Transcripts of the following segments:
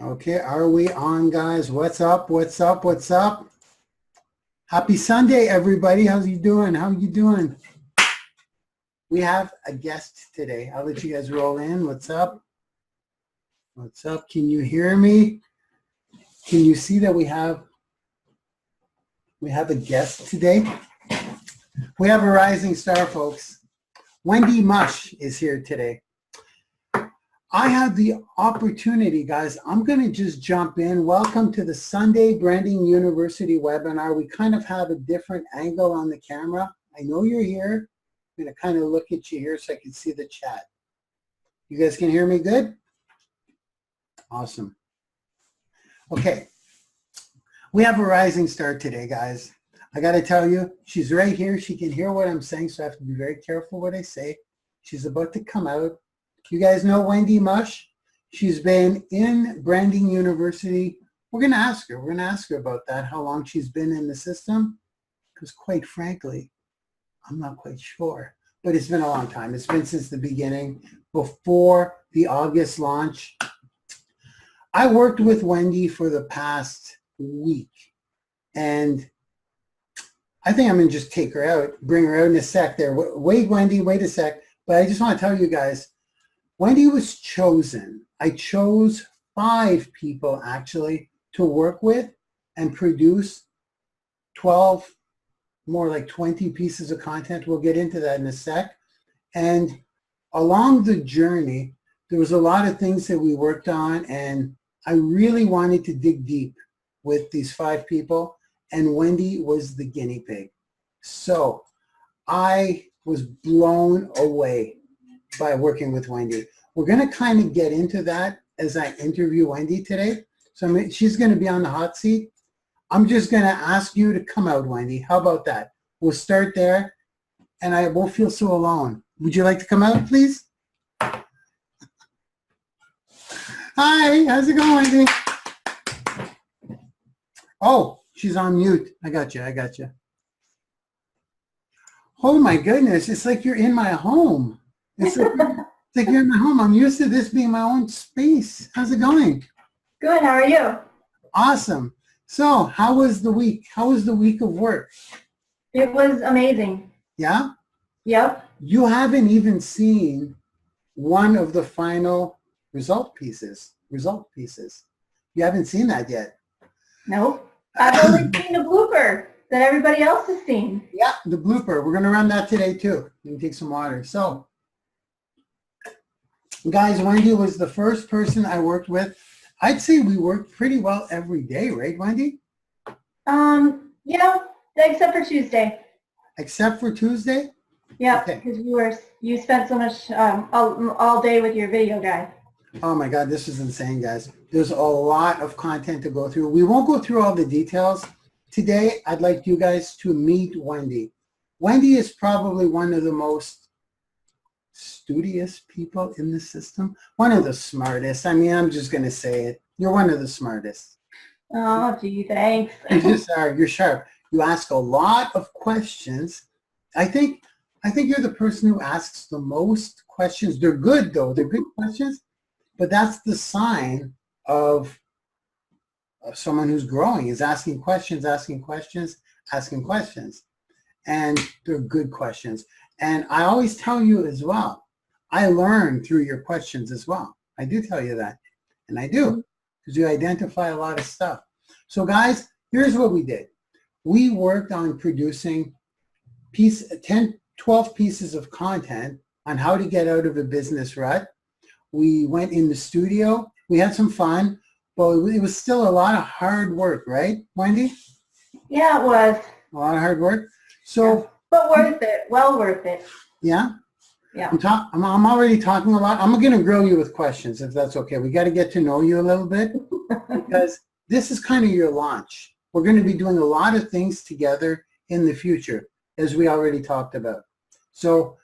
Okay, are we on, guys? What's up? What's up? What's up? Happy Sunday, everybody. How's you doing? How you doing? We have a guest today. I'll let you guys roll in. What's up? What's up? Can you hear me? Can you see that we have a guest today? We have a rising star, folks. Wendy Musch is here today. I have the opportunity, guys. I'm going to just jump in. Welcome to the Sunday Branding YOUniversity webinar. We kind of have a different angle on the camera. I know you're here. I'm going to kind of look at you here so I can see the chat. You guys can hear me good? Awesome. Okay. We have a rising star today, guys. I got to tell you, she's right here. She can hear what I'm saying, so I have to be very careful what I say. She's about to come out. You guys know Wendy Musch? She's been in Branding YOUniversity. We're going to ask her. We're going to ask her about that, how long she's been in the system. Because quite frankly, I'm not quite sure. But it's been a long time. It's been since the beginning, before the August launch. I worked with Wendy for the past week. And I think I'm going to just take her out, bring her out in a sec there. Wait, Wendy, wait a sec. But I just want to tell you guys, Wendy was chosen. I chose 5 people actually to work with and produce 12, more like 20 pieces of content. We'll get into that in a sec. And along the journey, there was a lot of things that we worked on, and I really wanted to dig deep with these 5 people, and Wendy was the guinea pig. So I was blown away by working with Wendy. We're going to kind of get into that as I interview Wendy today. So she's going to be on the hot seat. I'm just going to ask you to come out, Wendy. How about that? We'll start there, and I won't feel so alone. Would you like to come out, please? Hi, how's it going, Wendy? Oh, she's on mute. I got you. Oh my goodness, it's like you're in my home. It's like you're in my home. I'm used to this being my own space. How's it going? Good, how are you? Awesome. So how was the week? How was the week of work? It was amazing. Yeah? Yep. You haven't even seen one of the final result pieces. You haven't seen that yet. Nope. I've only seen the blooper that everybody else has seen. Yeah, the blooper. We're going to run that today too. You can take some water. So, guys, Wendy was the first person I worked with. I'd say we worked pretty well every day, right, Wendy? Yeah, except for Tuesday. Except for Tuesday? Yeah, Okay. because you spent so much all day with your video guy. Oh my God, this is insane, guys. There's a lot of content to go through. We won't go through all the details. Today, I'd like you guys to meet Wendy. Wendy is probably one of the most studious people in the system. One of the smartest. I mean, I'm just going to say it. You're one of the smartest. Oh, gee, thanks. You just are. You're sharp. You ask a lot of questions. I think you're the person who asks the most questions. They're good, though. They're good questions. But that's the sign of someone who's growing, is asking questions. And they're good questions. And I always tell you as well, I learn through your questions as well. I do tell you that. And I do, because you identify a lot of stuff. So guys, here's what we did. We worked on producing 12 pieces of content on how to get out of a business rut. We went in the studio. We had some fun, but it was still a lot of hard work, right, Wendy? Yeah, it was. A lot of hard work. So, yeah. But worth it. Well worth it. Yeah? Yeah. I'm already talking a lot. I'm going to grill you with questions, if that's okay. We got to get to know you a little bit, because this is kind of your launch. We're going to be doing a lot of things together in the future, as we already talked about. So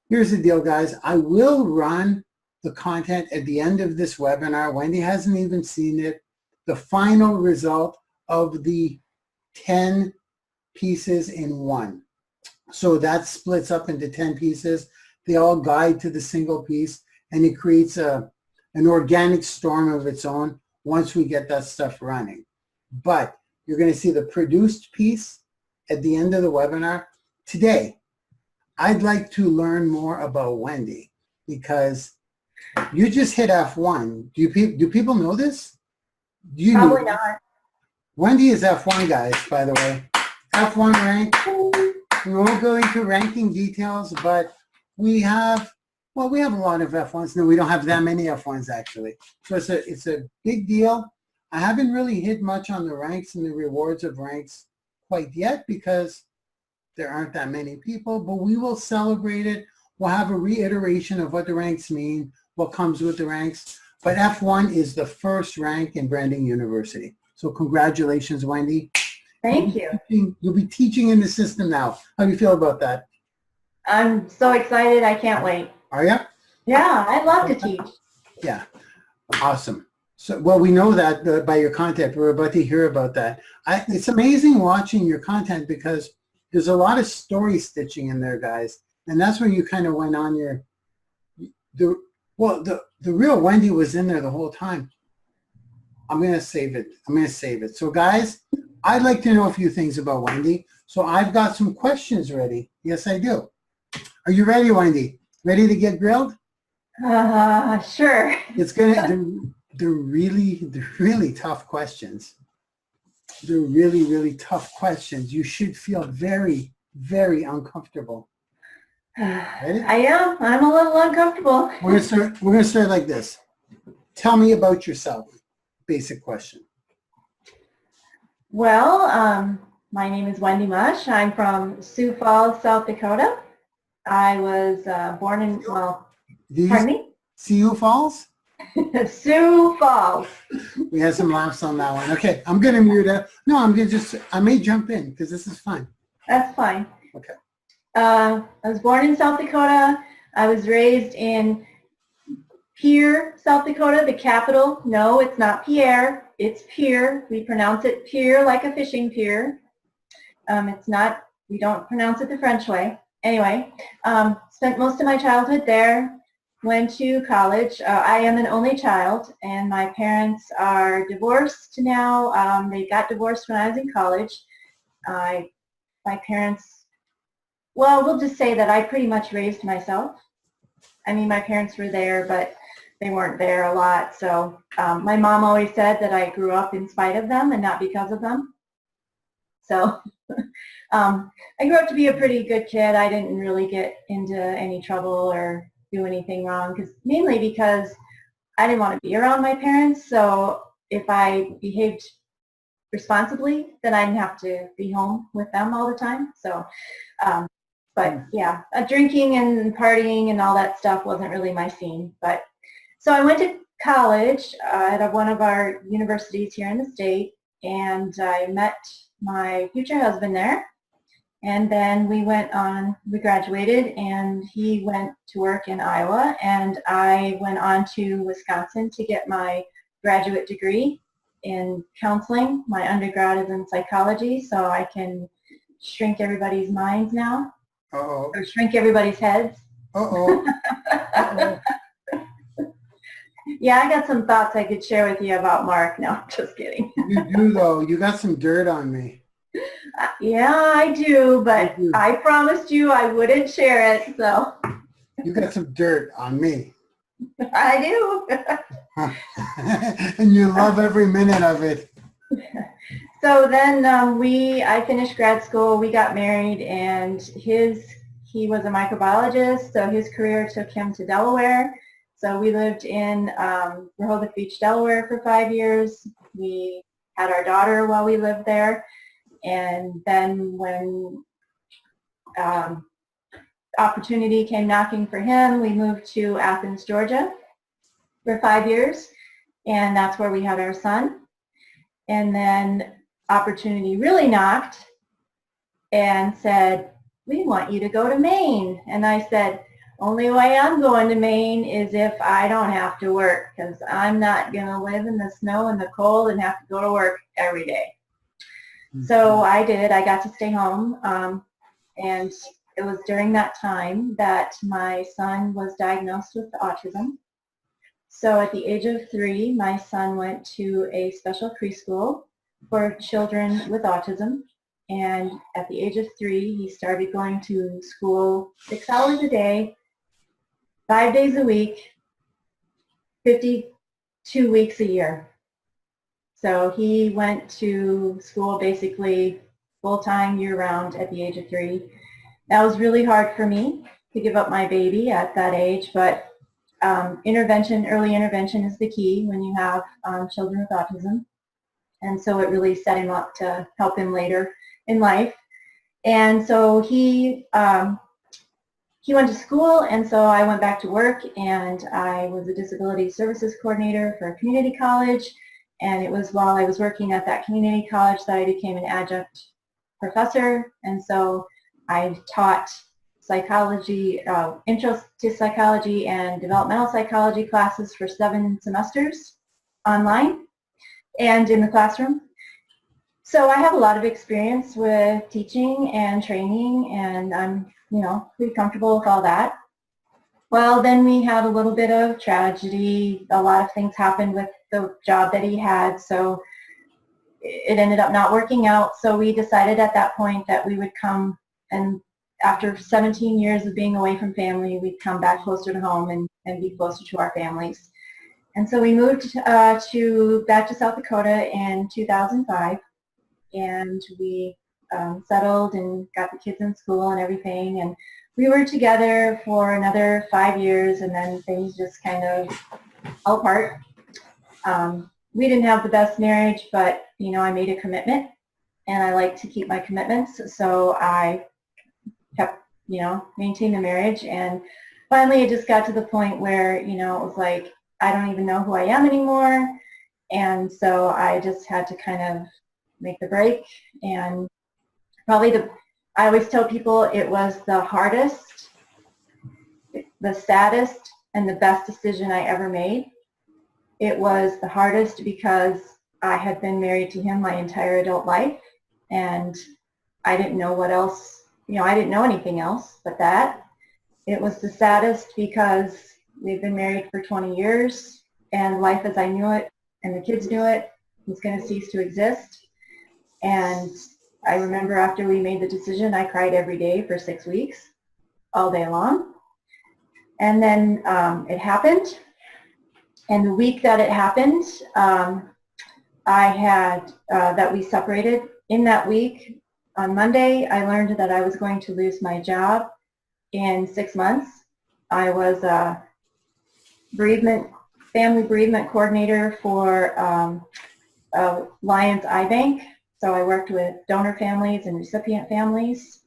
here's the deal, guys. I will run the content at the end of this webinar. Wendy hasn't even seen it. The final result of the 10 pieces in one. So that splits up into 10 pieces. They all guide to the single piece, and it creates an organic storm of its own. once we get that stuff running. But you're going to see the produced piece at the end of the webinar. Today, I'd like to learn more about Wendy because you just hit F1. Do people know this? Do you Probably know? not. Wendy is F1, guys, by the way. F1 rank. We won't go into ranking details, but we have a lot of F1s. No, we don't have that many F1s, actually. So it's a big deal. I haven't really hit much on the ranks and the rewards of ranks quite yet because there aren't that many people, but we will celebrate it. We'll have a reiteration of what the ranks mean, what comes with the ranks. But F1 is the first rank in Branding University. So congratulations, Wendy. Thank you. You'll be teaching in the system now. How do you feel about that? I'm so excited. I can't wait. Are you? Yeah, I'd love to teach. Yeah. Awesome. So, well, we know that by your content. We're about to hear about that. It's amazing watching your content because there's a lot of story stitching in there, guys. And that's when you kind of went on the real Wendy was in there the whole time. I'm going to save it. So, guys, I'd like to know a few things about Wendy. So I've got some questions ready. Yes, I do. Are you ready, Wendy? Ready to get grilled? Sure. It's they're really tough questions. They're really tough questions. You should feel very, very uncomfortable. Ready? I am. I'm a little uncomfortable. We're gonna start like this. Tell me about yourself. Basic question. Well, my name is Wendy Musch. I'm from Sioux Falls, South Dakota. I was born in, pardon me? Sioux Falls? Sioux Falls. We had some laughs on that one. Okay, I'm going to mute it. No, I may jump in because this is fun. That's fine. Okay. I was born in South Dakota. I was raised in Pierre, South Dakota, the capital. No, it's not Pierre. It's Pierre. We pronounce it Pierre like a fishing pier. It's not, we don't pronounce it the French way. Anyway, spent most of my childhood there. Went to college. I am an only child, and my parents are divorced now. They got divorced when I was in college. My parents, well, we'll just say that I pretty much raised myself. I mean, my parents were there, but they weren't there a lot. So my mom always said that I grew up in spite of them and not because of them. So I grew up to be a pretty good kid. I didn't really get into any trouble or do anything wrong, mainly because I didn't want to be around my parents. So if I behaved responsibly, then I didn't have to be home with them all the time. So, but yeah, drinking and partying and all that stuff wasn't really my scene. But so I went to college at one of our universities here in the state, and I met my future husband there. And then we graduated, and he went to work in Iowa, and I went on to Wisconsin to get my graduate degree in counseling. My undergrad is in psychology, so I can shrink everybody's minds now. Uh-oh. Or shrink everybody's heads. Uh-oh. Uh-oh. Yeah, I got some thoughts I could share with you about Mark. No, I'm just kidding. You do, though. You got some dirt on me. Yeah, I do, but I promised you I wouldn't share it, so. You got some dirt on me. I do. And you love every minute of it. So then I finished grad school, we got married, and he was a microbiologist, so his career took him to Delaware. So we lived in Rehoboth Beach, Delaware for 5 years. We had our daughter while we lived there. And then when opportunity came knocking for him, we moved to Athens, Georgia for 5 years. And that's where we had our son. And then opportunity really knocked and said, we want you to go to Maine. And I said, only way I'm going to Maine is if I don't have to work, because I'm not going to live in the snow and the cold and have to go to work every day. So I did. I got to stay home, and it was during that time that my son was diagnosed with autism. So at the age of 3, my son went to a special preschool for children with autism. And at the age of 3, he started going to school 6 hours a day, 5 days a week, 52 weeks a year. So he went to school basically full-time, year-round at the age of 3. That was really hard for me to give up my baby at that age, but early intervention is the key when you have children with autism. And so it really set him up to help him later in life. And so he went to school, and so I went back to work, and I was a disability services coordinator for a community college. And it was while I was working at that community college that I became an adjunct professor. And so I taught psychology, intro to psychology and developmental psychology classes for 7 semesters online and in the classroom. So I have a lot of experience with teaching and training, and I'm, pretty comfortable with all that. Well, then we had a little bit of tragedy. A lot of things happened with the job that he had, so it ended up not working out. So we decided at that point that we would come, and after 17 years of being away from family, we'd come back closer to home and be closer to our families. And so we moved back to South Dakota in 2005, and we settled and got the kids in school and everything. And we were together for another 5 years, and then things just kind of fell apart. We didn't have the best marriage, but, I made a commitment, and I like to keep my commitments. So I kept, maintained the marriage. And finally, it just got to the point where, it was like, I don't even know who I am anymore. And so I just had to kind of make the break. And probably I always tell people it was the hardest, the saddest, and the best decision I ever made. It was the hardest because I had been married to him my entire adult life, and I didn't know what else, I didn't know anything else but that. It was the saddest because we've been married for 20 years, and life as I knew it and the kids knew it was going to cease to exist. And I remember after we made the decision, I cried every day for 6 weeks, all day long. And then it happened. And the week that it happened, I had, that we separated. In that week, on Monday, I learned that I was going to lose my job in 6 months. I was a family bereavement coordinator for Lions Eye Bank. So I worked with donor families and recipient families.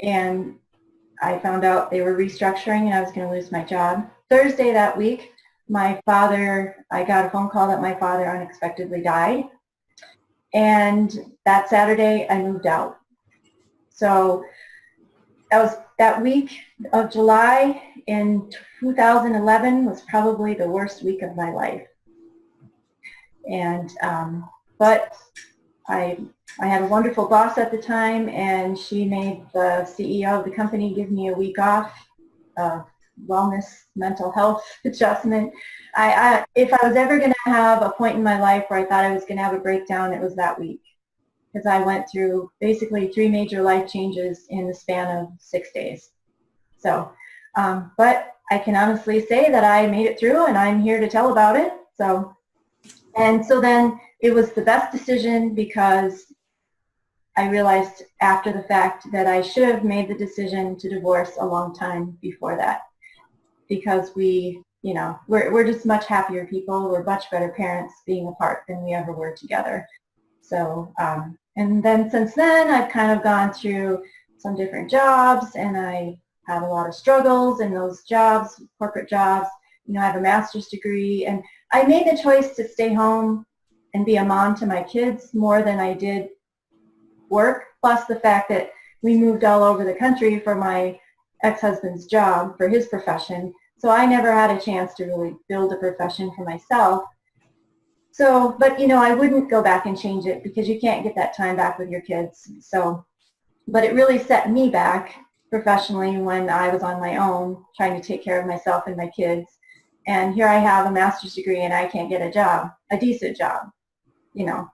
And I found out they were restructuring and I was going to lose my job. Thursday that week, I got a phone call that my father unexpectedly died. And that Saturday, I moved out. So that week of July in 2011 was probably the worst week of my life. And but I had a wonderful boss at the time, and she made the CEO of the company give me a week off, wellness, mental health adjustment. If I was ever going to have a point in my life where I thought I was going to have a breakdown, it was that week, because I went through basically 3 major life changes in the span of 6 days. So, but I can honestly say that I made it through, and I'm here to tell about it. So then it was the best decision, because I realized after the fact that I should have made the decision to divorce a long time before that, because we're just much happier people. We're much better parents being apart than we ever were together. So, and then since then, I've kind of gone through some different jobs, and I had a lot of struggles in those jobs, corporate jobs. I have a master's degree, and I made the choice to stay home and be a mom to my kids more than I did work, plus the fact that we moved all over the country for my ex-husband's job, for his profession. So I never had a chance to really build a profession for myself. So, but I wouldn't go back and change it, because you can't get that time back with your kids. So, but it really set me back professionally when I was on my own trying to take care of myself and my kids. And here I have a master's degree and I can't get a job, a decent job, you know.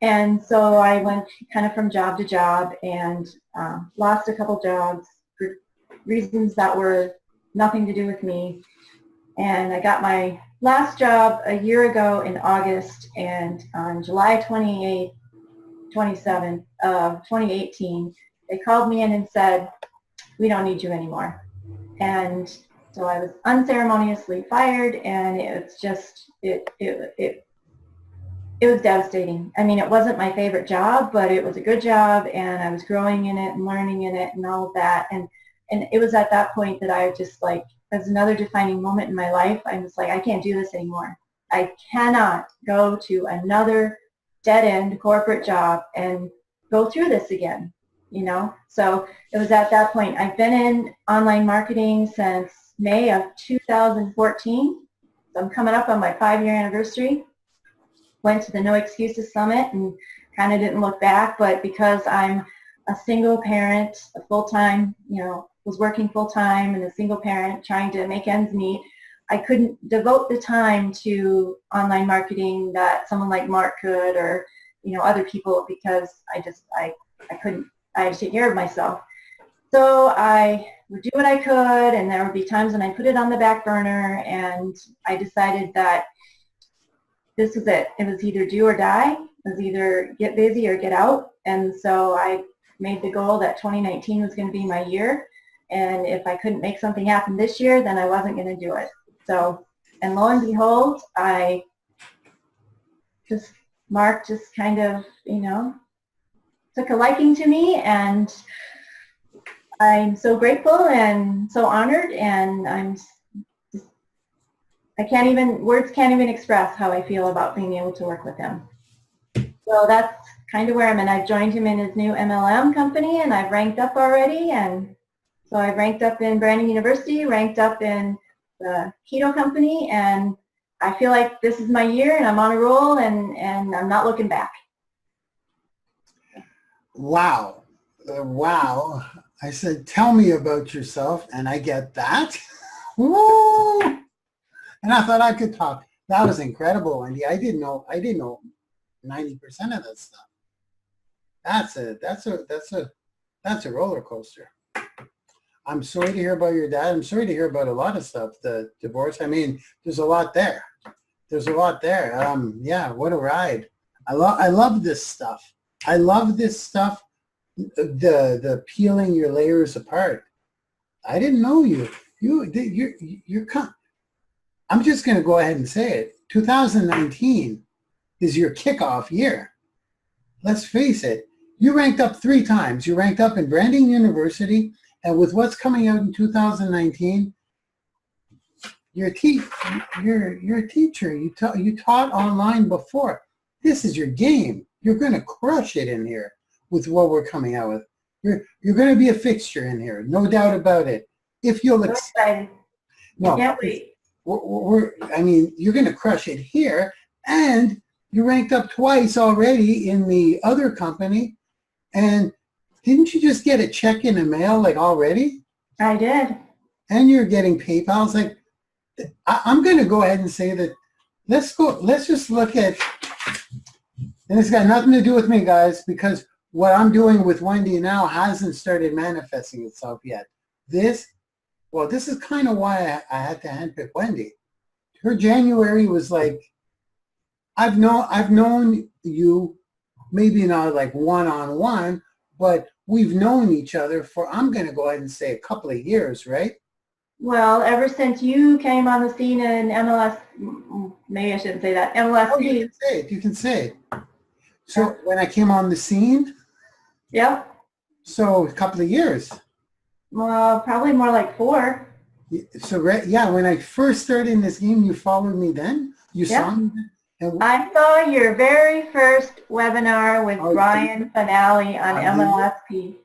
And so I went kind of from job to job and lost a couple jobs for reasons that were nothing to do with me. And I got my last job a year ago in August, and on July 27th of 2018, they called me in and said, we don't need you anymore. And so I was unceremoniously fired, and it's just, it was devastating. I mean, it wasn't my favorite job, but it was a good job, and I was growing in it and learning in it and all of that. And it was at that point that I just like, as another defining moment in my life, I was like, I can't do this anymore. I cannot go to another dead-end corporate job and go through this again, you know? So it was at that point. I've been in online marketing since May of 2014. So I'm coming up on my 5-year anniversary. Went to the No Excuses Summit and kind of didn't look back, but because I'm a single parent, a full-time, you know, was working full-time and a single parent trying to make ends meet, I couldn't devote the time to online marketing that someone like Mark could, or, you know, other people, because I couldn't, I had to take care of myself. So I would do what I could, and there would be times when I put it on the back burner, and I decided that this was it. It was either do or die. It was either get busy or get out. And so I made the goal that 2019 was going to be my year. And if I couldn't make something happen this year, then I wasn't going to do it. So, and lo and behold, Mark just kind of, you know, took a liking to me, and I'm so grateful and so honored, and words can't even express how I feel about being able to work with him. So that's kind of where I'm at. I've joined him in his new MLM company, and I've ranked up already, and so I've ranked up in Branding YOUniversity, ranked up in the keto company, and I feel like this is my year, and I'm on a roll, and I'm not looking back. Wow. Wow. I said, tell me about yourself, and I get that. Woo! And I thought I could talk. That was incredible, Wendy. I didn't know 90% of that stuff. That's a roller coaster. I'm sorry to hear about your dad. I'm sorry to hear about a lot of stuff. The divorce. I mean, there's a lot there. There's a lot there. Yeah, what a ride. I love this stuff. I love this stuff. The peeling your layers apart. I didn't know you. You're I'm just going to go ahead and say it. 2019 is your kickoff year. Let's face it. You ranked up 3 times. You ranked up in Branding YOUniversity, and with what's coming out in 2019, you're a teacher. You taught online before. This is your game. You're going to crush it in here with what we're coming out with. You're going to be a fixture in here, no doubt about it. If you'll excited. No, can't wait. I mean, you're going to crush it here, and you ranked up twice already in the other company. And didn't you just get a check in the mail, like, already? I did. And you're getting PayPal. It's like, I'm going to go ahead and say that let's just look at, and it's got nothing to do with me, guys, because what I'm doing with Wendy now hasn't started manifesting itself yet. This is kind of why I had to handpick Wendy. Her January was like, I've known you, maybe not like one-on-one, but we've known each other for, I'm going to go ahead and say, a couple of years, right? Well, ever since you came on the scene in MLS, maybe I shouldn't say that, MLS. Oh, you can say it. So when I came on the scene? Yep. So a couple of years. Well, probably more like 4. So, yeah, when I first started in this game, you followed me then? You saw me then? I saw your very first webinar with Brian Finale on MLSP.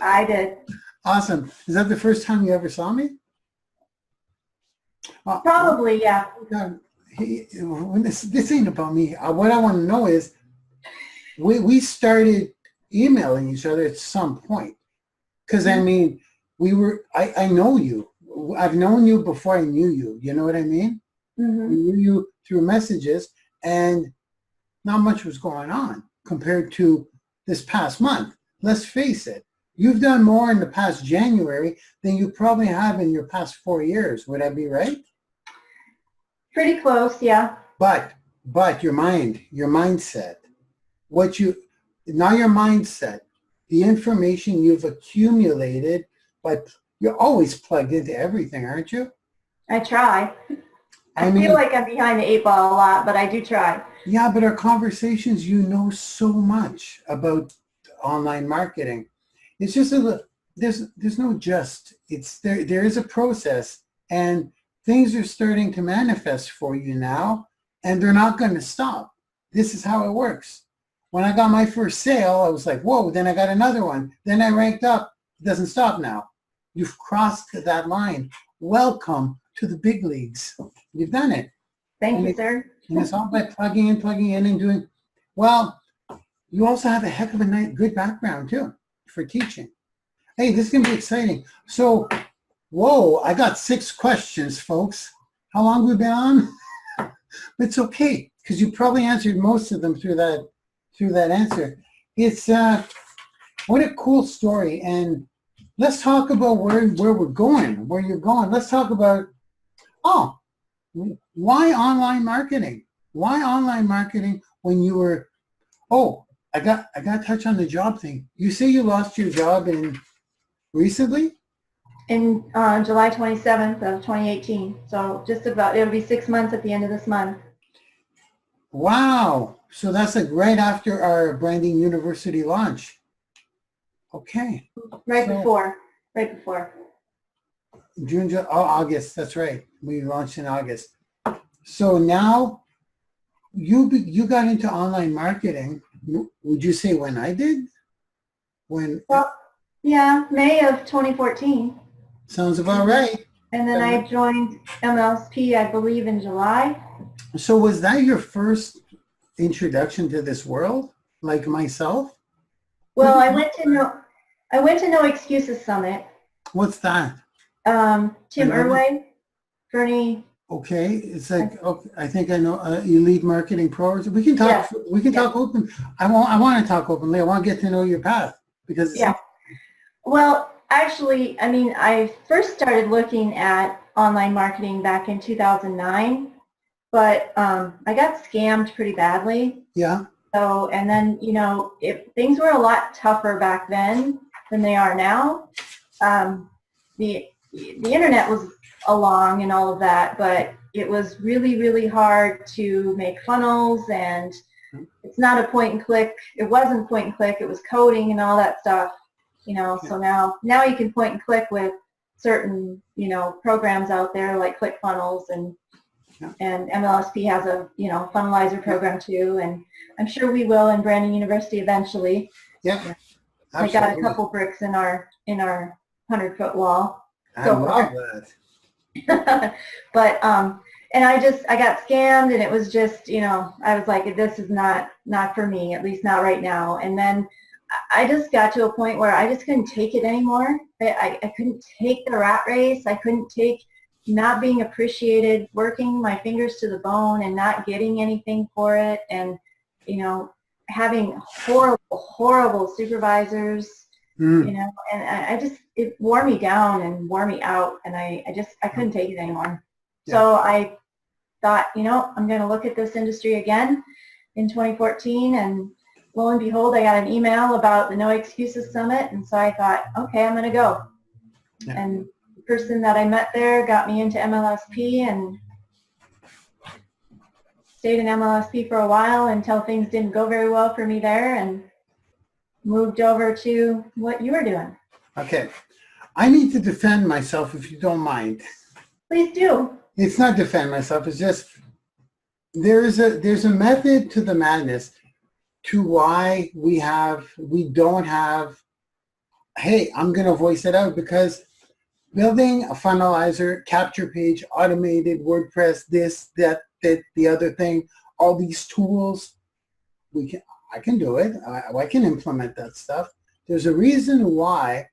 I did. Awesome. Is that the first time you ever saw me? Probably, yeah. This ain't about me. What I want to know is, we started emailing each other at some point. Because, I mean, I know you. I've known you before I knew you. You know what I mean? Mm-hmm. I knew you through messages, and not much was going on compared to this past month. Let's face it. You've done more in the past January than you probably have in your past 4 years. Would I be right? Pretty close, yeah. But your mindset, not your mindset, the information you've accumulated, but you're always plugged into everything, aren't you? I try. I mean, feel like I'm behind the 8 ball a lot, but I do try. Yeah, but our conversations, you know so much about online marketing. It's just there's no just. There is a process, and things are starting to manifest for you now, and they're not going to stop. This is how it works. When I got my first sale, I was like, whoa, then I got another one. Then I ranked up. It doesn't stop now. You've crossed that line. Welcome to the big leagues. You've done it. Thank you, sir. And it's all by plugging in and doing. Well, you also have a heck of a good background too for teaching. Hey, this is going to be exciting. So, whoa, I got 6 questions, folks. How long have we been on? It's okay, because you probably answered most of them through that answer. It's what a cool story. And let's talk about where we're going, where you're going. Let's talk about, why online marketing? Why online marketing when you were, I got to touch on the job thing. You say you lost your job recently? In July 27th of 2018. So just about, it'll be 6 months at the end of this month. Wow. So that's like right after our Branding YOUniversity launch. Okay. Right before. August. That's right. We launched in August. So now you got into online marketing. Would you say when I did? Well, yeah, May of 2014. Sounds about right. And then I joined MLSP, I believe, in July. So was that your first introduction to this world, like myself? Well, I went to No Excuses Summit. What's that? Tim Irway, Bernie. Okay, it's like, okay, I think I know Elite Marketing Pros. We can talk. Yeah. We can talk open. I want to talk openly. I want to get to know your path because. Yeah. Well, actually, I mean, I first started looking at online marketing back in 2009, but I got scammed pretty badly. Yeah. So, and then, things were a lot tougher back then than they are now. The internet was along and all of that, but it was really, really hard to make funnels, and it's not a point and click. It wasn't point and click. It was coding and all that stuff. So now you can point and click with certain, programs out there like ClickFunnels, and MLSP has a, funnelizer program too, and I'm sure we will in Branding YOUniversity eventually. Yeah. I got a couple bricks in our 100-foot wall. I love that. But and I got scammed, and it was just, I was like, this is not for me, at least not right now. And then I just got to a point where I just couldn't take it anymore. I couldn't take the rat race. I couldn't take not being appreciated, working my fingers to the bone and not getting anything for it, and having horrible supervisors, and it wore me down and wore me out, and I couldn't take it anymore. Yeah. So I thought, I'm going to look at this industry again in 2014, and lo and behold, I got an email about the No Excuses Summit, and so I thought, okay, I'm going to go. Yeah. And the person that I met there got me into MLSP, and stayed in MLSP for a while until things didn't go very well for me there, and moved over to what you were doing. Okay. I need to defend myself if you don't mind. Please do. It's not defend myself. It's just there's a method to the madness to why we don't have, hey, I'm going to voice it out, because building a funnelizer, capture page, automated WordPress, this, that, the other thing, all these tools, I can do it. I can implement that stuff. There's a reason why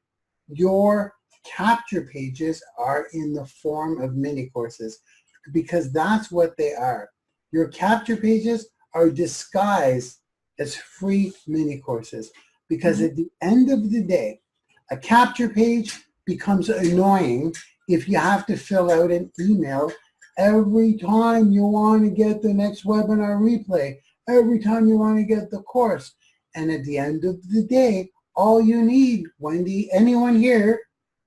your capture pages are in the form of mini courses because that's what they are. Your capture pages are disguised as free mini courses because at the end of the day, a capture page becomes annoying if you have to fill out an email every time you want to get the next webinar replay, every time you want to get the course. And at the end of the day, all you need, Wendy, anyone here,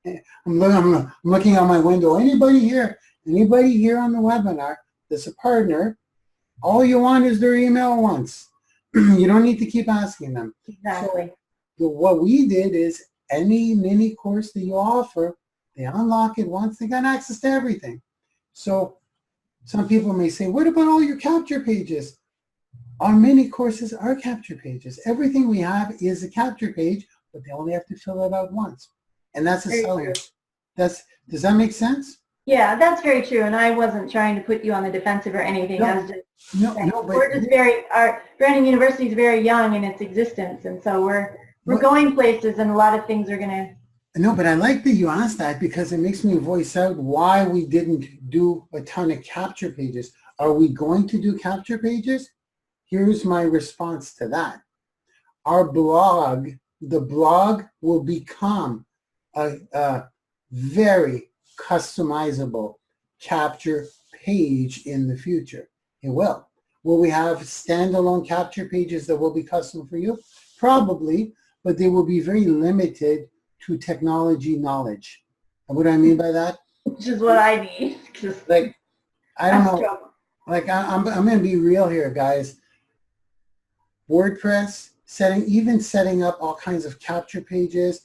I'm looking out my window, anybody here on the webinar that's a partner, all you want is their email once. You don't need to keep asking them. Exactly. So what we did is any mini course that you offer, they unlock it once, they got access to everything. So some people may say, what about all your capture pages? Our mini courses are capture pages. Everything we have is a capture page, but they only have to fill it out once. And that's a selling. Does that make sense? Yeah, that's very true. And I wasn't trying to put you on the defensive or anything. I was just saying, we're just our Branding University is very young in its existence. And so we're going places and a lot of things are going to. No, but I like that you asked that because it makes me voice out why we didn't do a ton of capture pages. Are we going to do capture pages? Here's my response to that. Our blog, the blog will become a very customizable capture page in the future. It will. Will we have standalone capture pages that will be custom for you? Probably, but they will be very limited to technology knowledge. And what do I mean by that? Which is what I need. Like, I don't know. Like, I'm going to be real here, guys. WordPress, setting up all kinds of capture pages.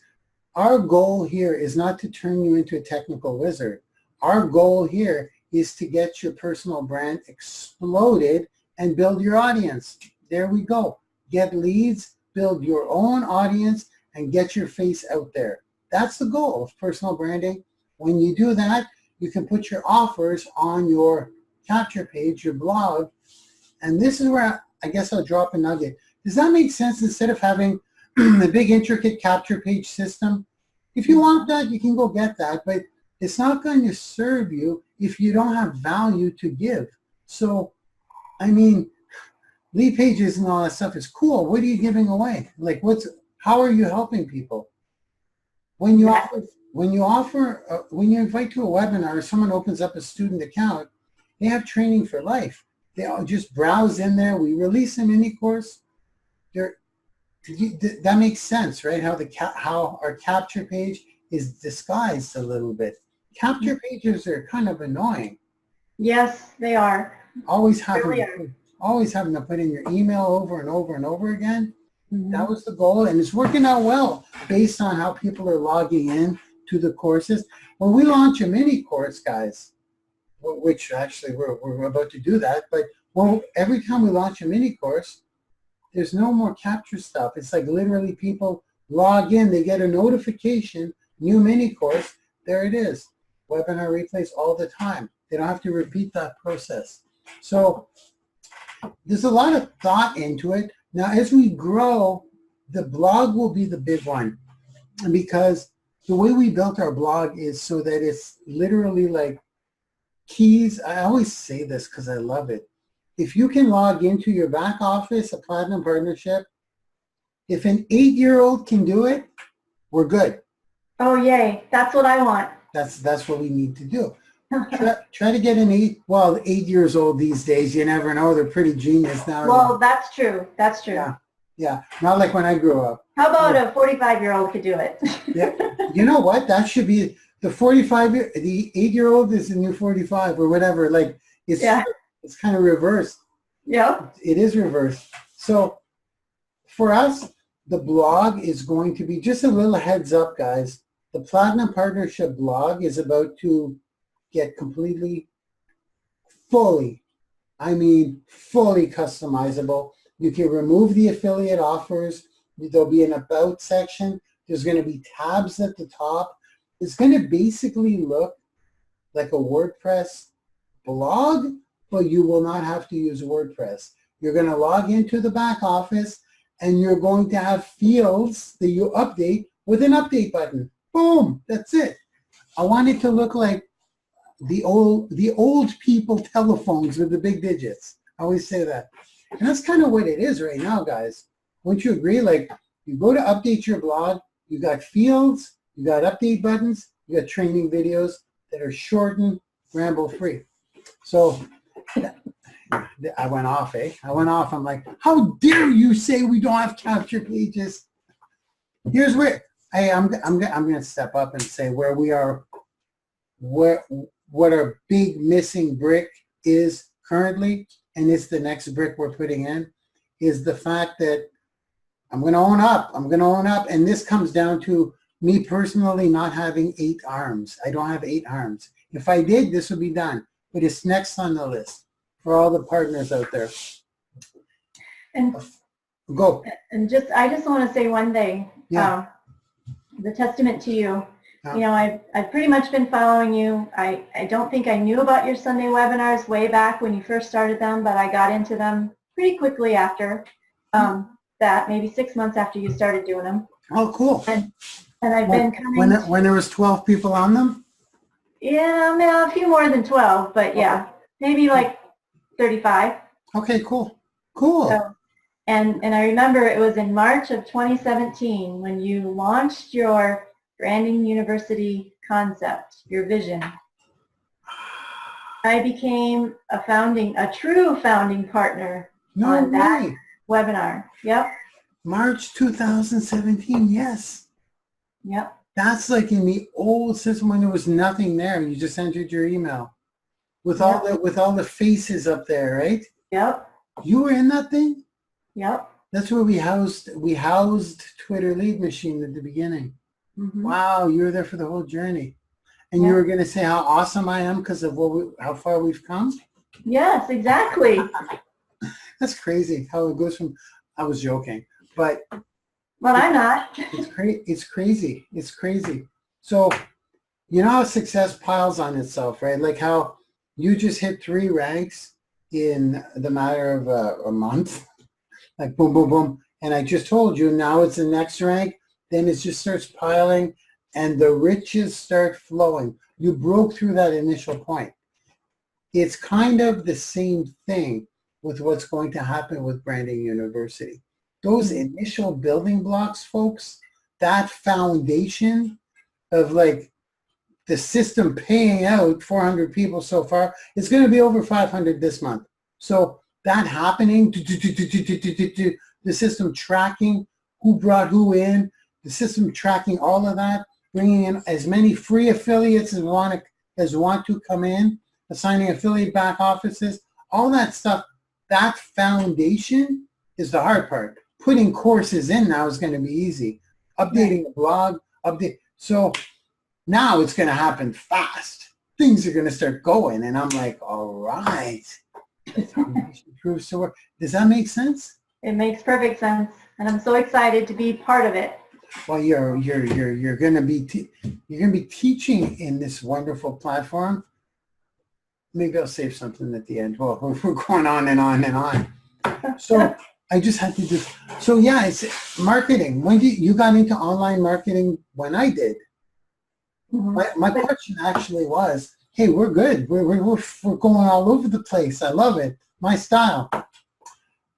Our goal here is not to turn you into a technical wizard. Our goal here is to get your personal brand exploded and build your audience. There we go. Get leads, build your own audience, and get your face out there. That's the goal of personal branding. When you do that, you can put your offers on your capture page, your blog, and this is where I guess I'll drop a nugget. Does that make sense? Instead of having the big intricate capture page system, if you want that, you can go get that, but it's not going to serve you if you don't have value to give. So, I mean, lead pages and all that stuff is cool. What are you giving away? Like, how are you helping people? When you invite to a webinar, or someone opens up a student account, they have training for life. They all just browse in there. We release a mini course. That makes sense, right? How our capture page is disguised a little bit. Capture pages are kind of annoying. Yes, they are. Always having to put in your email over and over and over again. Mm-hmm. That was the goal, and it's working out well based on how people are logging in to the courses. When we launch a mini course, guys, which actually we're about to do that, but every time we launch a mini course, there's no more capture stuff. It's like literally people log in, they get a notification, new mini course, there it is. Webinar replays all the time. They don't have to repeat that process. So there's a lot of thought into it. Now, as we grow, the blog will be the big one because the way we built our blog is so that it's literally like keys. I always say this because I love it. If you can log into your back office, a platinum partnership, if an 8-year-old can do it, we're good. Oh, yay. That's what I want. That's what we need to do. Try to get an 8 years old these days. You never know. They're pretty genius now. Well, that's true. That's true. Yeah. Not like when I grew up. How about a 45-year-old could do it? Yeah. You know what? That should be the 8-year-old is the new 45 or whatever. Like it's kind of reversed. Yeah. It is reversed. So for us, the blog is going to be just a little heads up, guys. The Platinum Partnership blog is about to get completely, fully customizable. You can remove the affiliate offers. There'll be an about section. There's going to be tabs at the top. It's going to basically look like a WordPress blog, but you will not have to use WordPress. You're going to log into the back office and you're going to have fields that you update with an update button. Boom, that's it. I want it to look like the old people telephones with the big digits. I always say that. And that's kind of what it is right now, guys. Wouldn't you agree? Like, you go to update your blog, you got fields, you got update buttons, you got training videos that are shortened, ramble-free. So I went off, eh? I went off. I'm like, how dare you say we don't have capture pages? Here's where, hey, I'm going to step up and say where we are, what our big missing brick is currently, and it's the next brick we're putting in, is the fact that I'm going to own up. And this comes down to me personally not having 8 arms. I don't have 8 arms. If I did, this would be done. But it's next on the list for all the partners out there. And go. And I just want to say one thing. Yeah. The testament to you. Yeah. You know, I've pretty much been following you. I don't think I knew about your Sunday webinars way back when you first started them, but I got into them pretty quickly after that, maybe 6 months after you started doing them. Oh, cool. And I've been coming. When there was 12 people on them? Yeah, a few more than 12, but yeah, maybe like 35. Okay, cool. Cool. So, and I remember it was in March of 2017 when you launched your Branding YOUniversity concept, your vision. I became a true founding partner on that webinar. Yep. March 2017, yes. Yep. That's like in the old system when there was nothing there. You just entered your email with all the faces up there, right? Yep. You were in that thing? Yep. That's where we housed Twitter Lead Machine at the beginning. Mm-hmm. Wow, you were there for the whole journey. And you were going to say how awesome I am because of how far we've come? Yes, exactly. That's crazy how it goes from, I was joking, but. Well, I'm not. It's crazy. It's crazy. So, you know how success piles on itself, right? Like how you just hit 3 ranks in the matter of a month, like boom, boom, boom. And I just told you, now it's the next rank. Then it just starts piling and the riches start flowing. You broke through that initial point. It's kind of the same thing with what's going to happen with Branding YOUniversity. Those initial building blocks, folks, that foundation of like the system paying out 400 people so far, it's going to be over 500 this month. So that happening, the system tracking who brought who in, the system tracking all of that, bringing in as many free affiliates as want to come in, assigning affiliate back offices, all that stuff, that foundation is the hard part. Putting courses in now is going to be easy. Updating the blog, So now it's going to happen fast. Things are going to start going. And I'm like, all right. The foundation proves to work. Does that make sense? It makes perfect sense. And I'm so excited to be part of it. Well, you're going to be teaching in this wonderful platform. Maybe I'll save something at the end. Well, we're going on and on and on. So I just had to do, so yeah, it's marketing. When you got into online marketing when I did. Mm-hmm. My question actually was, hey, we're good. We're going all over the place. I love it. My style.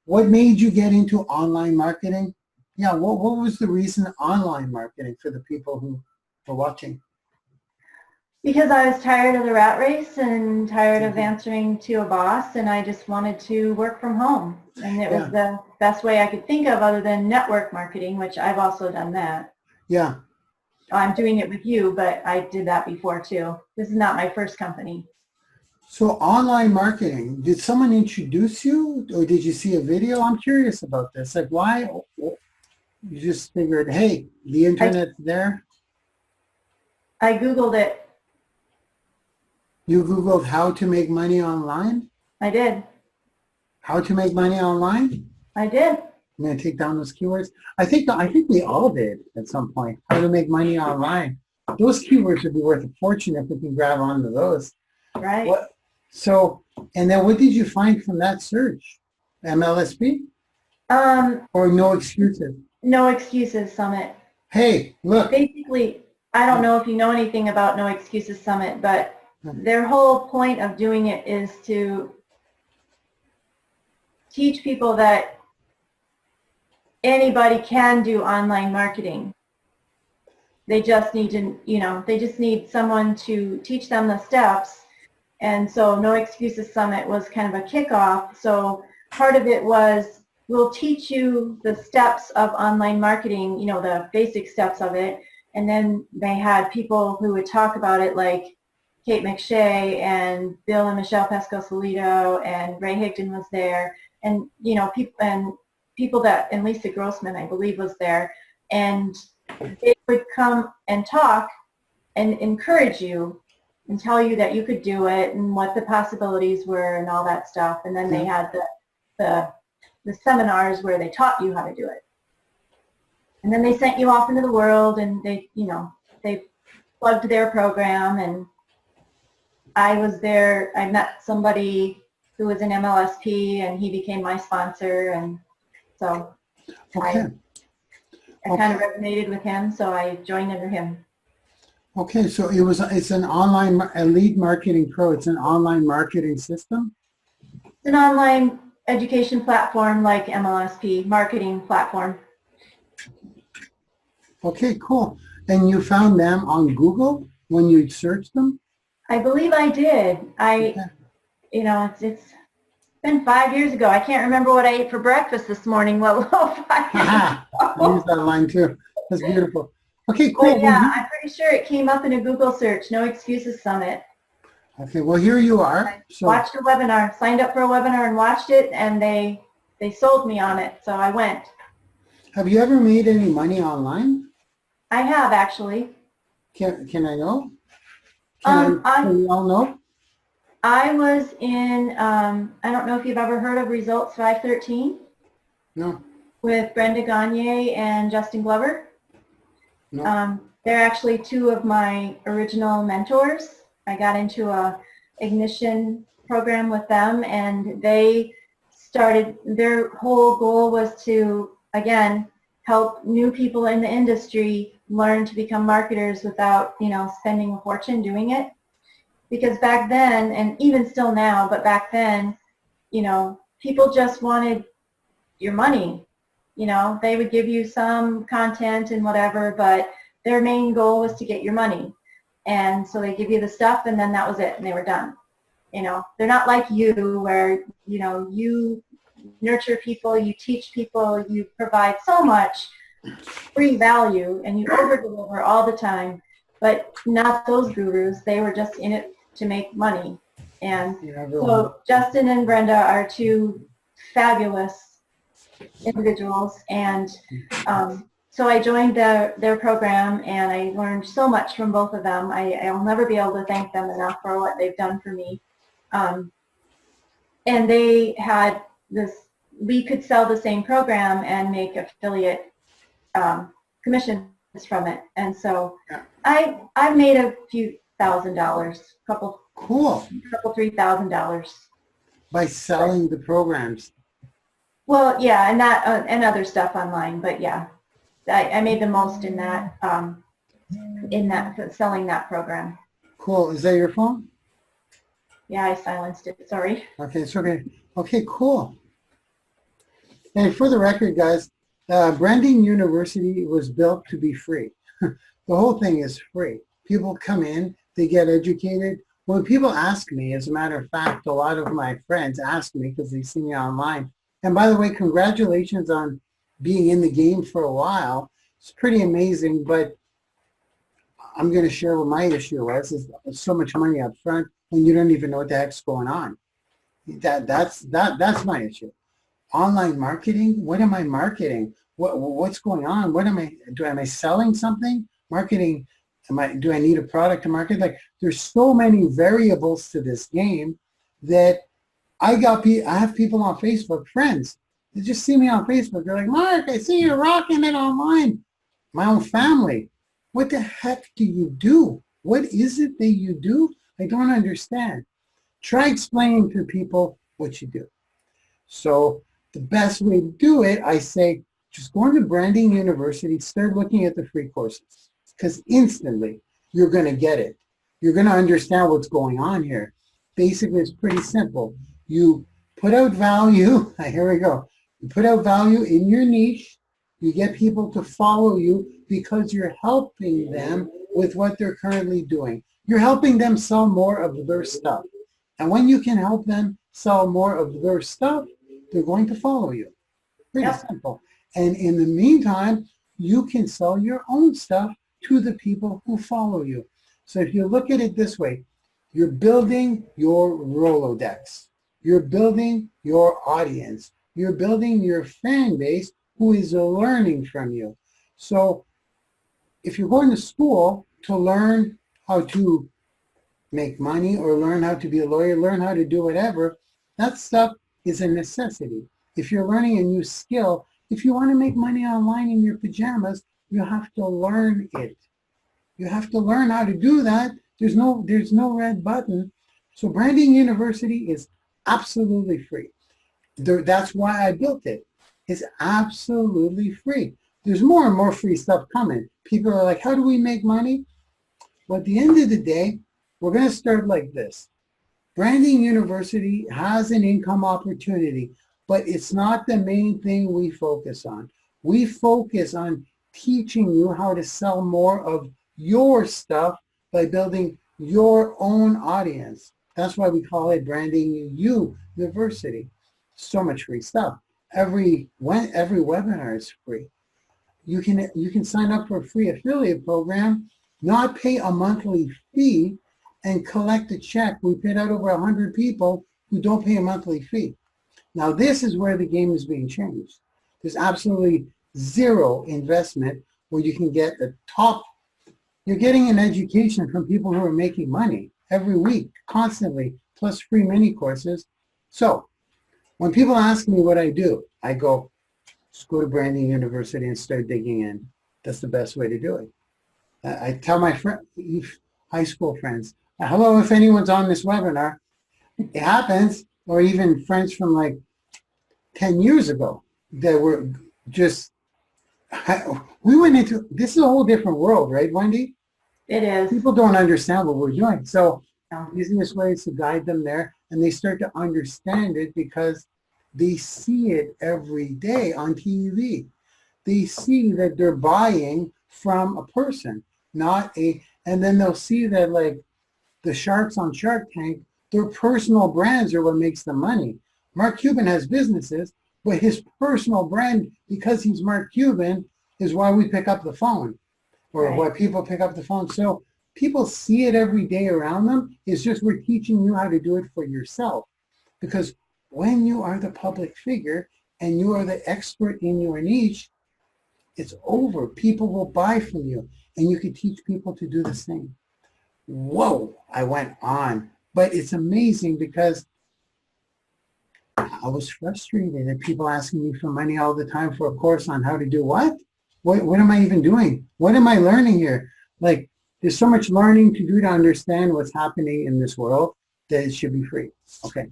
What made you get into online marketing? Yeah, what was the reason online marketing for the people who were watching? Because I was tired of the rat race and tired of answering to a boss, and I just wanted to work from home. And it was the best way I could think of other than network marketing, which I've also done that. Yeah. I'm doing it with you, but I did that before too. This is not my first company. So online marketing, did someone introduce you or did you see a video? I'm curious about this. Like why? You just figured, hey, the internet's there? I Googled it. You Googled how to make money online? I did. How to make money online? I did. I'm going to take down those keywords. I think we all did at some point. How to make money online. Those keywords would be worth a fortune if we can grab onto those. Right. So, and then what did you find from that search? MLSP? Or No Excuses? No Excuses Summit. Hey, look. Basically, I don't know if you know anything about No Excuses Summit, but their whole point of doing it is to teach people that anybody can do online marketing. They just need to, they just need someone to teach them the steps. And so No Excuses Summit was kind of a kickoff. So part of it was, we'll teach you the steps of online marketing, the basic steps of it. And then they had people who would talk about it, like Kate McShay and Bill and Michelle Pascal-Solito, and Ray Higdon was there. And, people that, and Lisa Grossman, I believe, was there. And they would come and talk and encourage you and tell you that you could do it and what the possibilities were and all that stuff. And then they had the seminars where they taught you how to do it. And then they sent you off into the world, and they plugged their program. And I was there. I met somebody who was an MLSP, and he became my sponsor. And so I kind of resonated with him, so I joined under him. Okay, so it's an online Elite Marketing Pro. It's an online marketing system? It's an online education platform like MLSP, marketing platform. Okay, cool. And you found them on Google when you searched them? I believe I did. It's been 5 years ago. I can't remember what I ate for breakfast this morning, let alone 5 years ago. I use that line too. That's beautiful. Okay, cool. But yeah, I'm pretty sure it came up in a Google search, No Excuses Summit. Okay, well, here you are. So watched a webinar, signed up for a webinar and watched it, and they sold me on it, so I went. Have you ever made any money online? I have, actually. Can I know? Can we all know? I was in, I don't know if you've ever heard of Results 513? No. With Brenda Gagne and Justin Glover. No. They're actually two of my original mentors. I got into a ignition program with them, and they started, their whole goal was to, again, help new people in the industry learn to become marketers without, spending a fortune doing it. Because back then, and even still now, but back then, people just wanted your money. They would give you some content and whatever, but their main goal was to get your money. And so they give you the stuff, and then that was it, and they were done. They're not like you, where, you nurture people, you teach people, you provide so much free value, and you over-deliver all the time. But not those gurus. They were just in it to make money. And so Justin and Brenda are two fabulous individuals, and so I joined their program, and I learned so much from both of them. I'll never be able to thank them enough for what they've done for me. And they had this, we could sell the same program and make affiliate commissions from it. And so I made a few $1,000s, couple $3,000 by selling the programs. Well, yeah, and that and other stuff online, but yeah, I made the most in that selling that program. Cool. Is that your phone? Yeah, I silenced it. Sorry. Okay, it's okay. Okay, cool. And for the record, guys, Branding University was built to be free. The whole thing is free. People come in, they get educated. When people ask me, as a matter of fact, a lot of my friends ask me because they see me online. And by the way, congratulations on being in the game for a while. It's pretty amazing, but I'm going to share what my issue was, is so much money up front when you don't even know what the heck's going on. That's my issue. Online marketing, what am I marketing? What's going on? Am I selling something? Marketing, do I need a product to market? Like, there's so many variables to this game that I have people on Facebook, friends, they just see me on Facebook. They're like, Mark, I see you're rocking it online. My own family. What the heck do you do? What is it that you do? I don't understand. Try explaining to people what you do. So the best way to do it, I say, just go into Branding University, start looking at the free courses. because instantly you're going to get it. You're going to understand what's going on here. Basically, it's pretty simple. You put out value. Here we go. You put out value in your niche. You get people to follow you because you're helping them with what they're currently doing. You're helping them sell more of their stuff. And when you can help them sell more of their stuff, they're going to follow you. Pretty simple. And in the meantime, you can sell your own stuff to the people who follow you. So if you look at it this way, you're building your Rolodex. You're building your audience. You're building your fan base who is learning from you. So if you're going to school to learn how to make money or learn how to be a lawyer, learn how to do whatever, that stuff is a necessity. If you're learning a new skill, if you want to make money online in your pajamas, you have to learn it. You have to learn how to do that. There's no red button. So Branding University is absolutely free. That's why I built it. It's absolutely free. There's more and more free stuff coming. People are like, how do we make money? Well, at the end of the day, we're going to start like this. Branding University has an income opportunity, but it's not the main thing we focus on. We focus on teaching you how to sell more of your stuff by building your own audience. That's why we call it Branding YOUniversity. So much free stuff. Every webinar is free. You can sign up for a free affiliate program, not pay a monthly fee, and collect a check. We paid out over 100 people who don't pay a monthly fee. Now this is where the game is being changed. There's absolutely zero investment where you can get the top. You're getting an education from people who are making money every week, constantly, plus free mini courses. So when people ask me what I do, I go, just go to Branding University and start digging in. That's the best way to do it. I tell my high school friends, hello, if anyone's on this webinar, it happens, or even friends from like 10 years ago that were just, we went into, this is a whole different world, right, Wendy? It is. People don't understand what we're doing. So the easiest way is to guide them there, and they start to understand it because they see it every day on TV. They see that they're buying from a person, and then they'll see that like the sharks on Shark Tank, their personal brands are what makes them money. Mark Cuban has businesses, but his personal brand, because he's Mark Cuban, is why we pick up the phone, or why people pick up the phone. So people see it every day around them. It's just we're teaching you how to do it for yourself. Because when you are the public figure and you are the expert in your niche, it's over. People will buy from you, and you can teach people to do the same. Whoa, I went on. But it's amazing because I was frustrated at people asking me for money all the time for a course on how to do what? What am I even doing? What am I learning here? Like, there's so much learning to do to understand what's happening in this world that it should be free. Okay.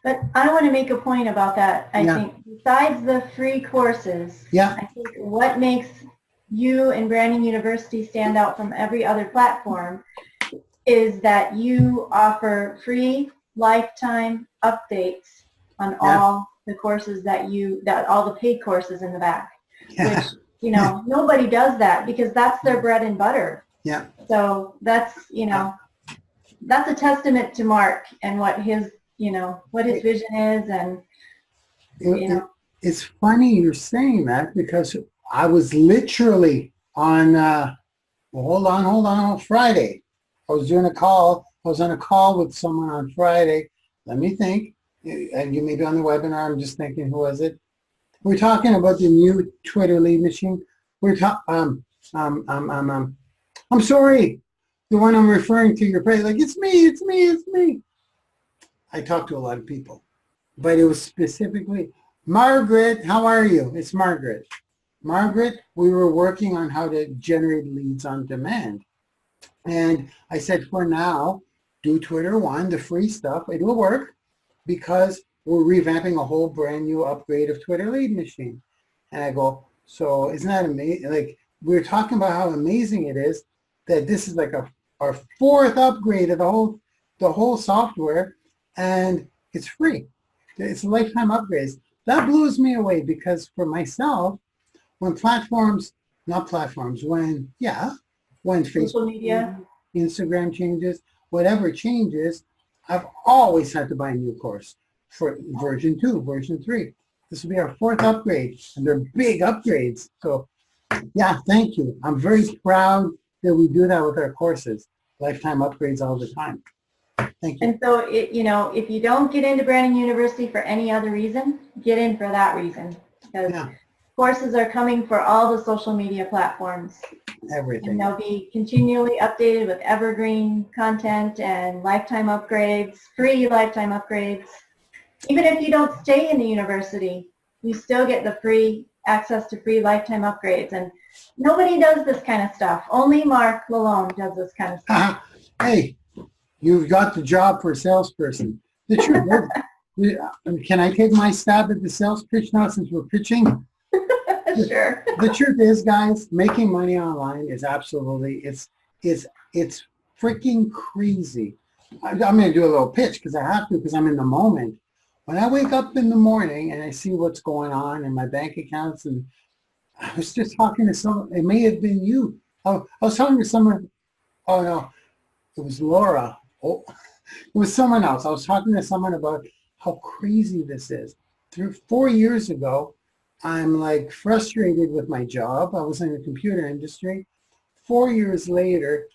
But I want to make a point about that. I think besides the free courses, I think what makes you and Branding University stand out from every other platform is that you offer free lifetime updates on all the courses that all the paid courses in the back, which, you know, nobody does that because that's their bread and butter. Yeah. So that's, you know, that's a testament to Mark and what his, you know, what his vision is. And, you know. It's funny you're saying that because I was literally on, hold on, Friday. I was doing a call. I was on a call with someone on Friday. Let me think. And you may be on the webinar. I'm just thinking, who was it? We're talking about the new Twitter lead machine. We're talking, I'm sorry. The one I'm referring to, you're probably like, it's me. I talk to a lot of people, but it was specifically, Margaret, how are you? It's Margaret. Margaret, we were working on how to generate leads on demand. And I said, for now, do Twitter One, the free stuff. It will work because we're revamping a whole brand new upgrade of Twitter lead machine. And I go, so isn't that amazing? Like, we were talking about how amazing it is that this is like our fourth upgrade of the whole software, and it's free. It's a lifetime upgrades. That blows me away because for myself, when when Social Facebook, media. Instagram changes, whatever changes, I've always had to buy a new course for version 2, version 3. This will be our fourth upgrade, and they're big upgrades. So yeah, thank you. I'm very proud that we do that with our courses. Lifetime upgrades all the time. Thank you. And so, if you don't get into Branding University for any other reason, get in for that reason. Because courses are coming for all the social media platforms. Everything. And they'll be continually updated with evergreen content and lifetime upgrades, free lifetime upgrades. Even if you don't stay in the university, you still get the free access to free lifetime upgrades. And nobody does this kind of stuff. Only Marc Lalonde does this kind of stuff. Hey, you've got the job for a salesperson. The truth is, can I take my stab at the sales pitch now since we're pitching? Sure. The truth is, guys, making money online is absolutely, it's freaking crazy. I'm going to do a little pitch because I have to, because I'm in the moment. When I wake up in the morning and I see what's going on in my bank accounts, and I was just talking to someone, it may have been you. I was talking to someone, oh no, it was Laura. Oh, it was someone else. I was talking to someone about how crazy this is. 4 years ago, I'm like frustrated with my job. I was in the computer industry. 4 years later,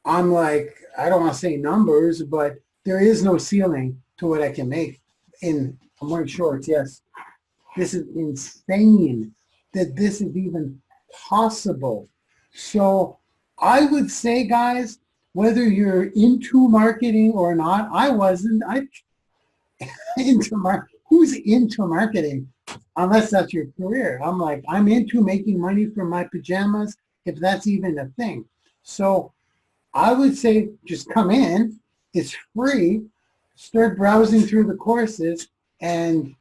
I'm like, I don't want to say numbers, but there is no ceiling to what I can make. I'm wearing shorts, yes. This is insane that this is even possible. So I would say, guys, whether you're into marketing or not, I wasn't. Who's into marketing? Unless that's your career. I'm like, I'm into making money from my pajamas, if that's even a thing. So I would say just come in. It's free. Start browsing through the courses, and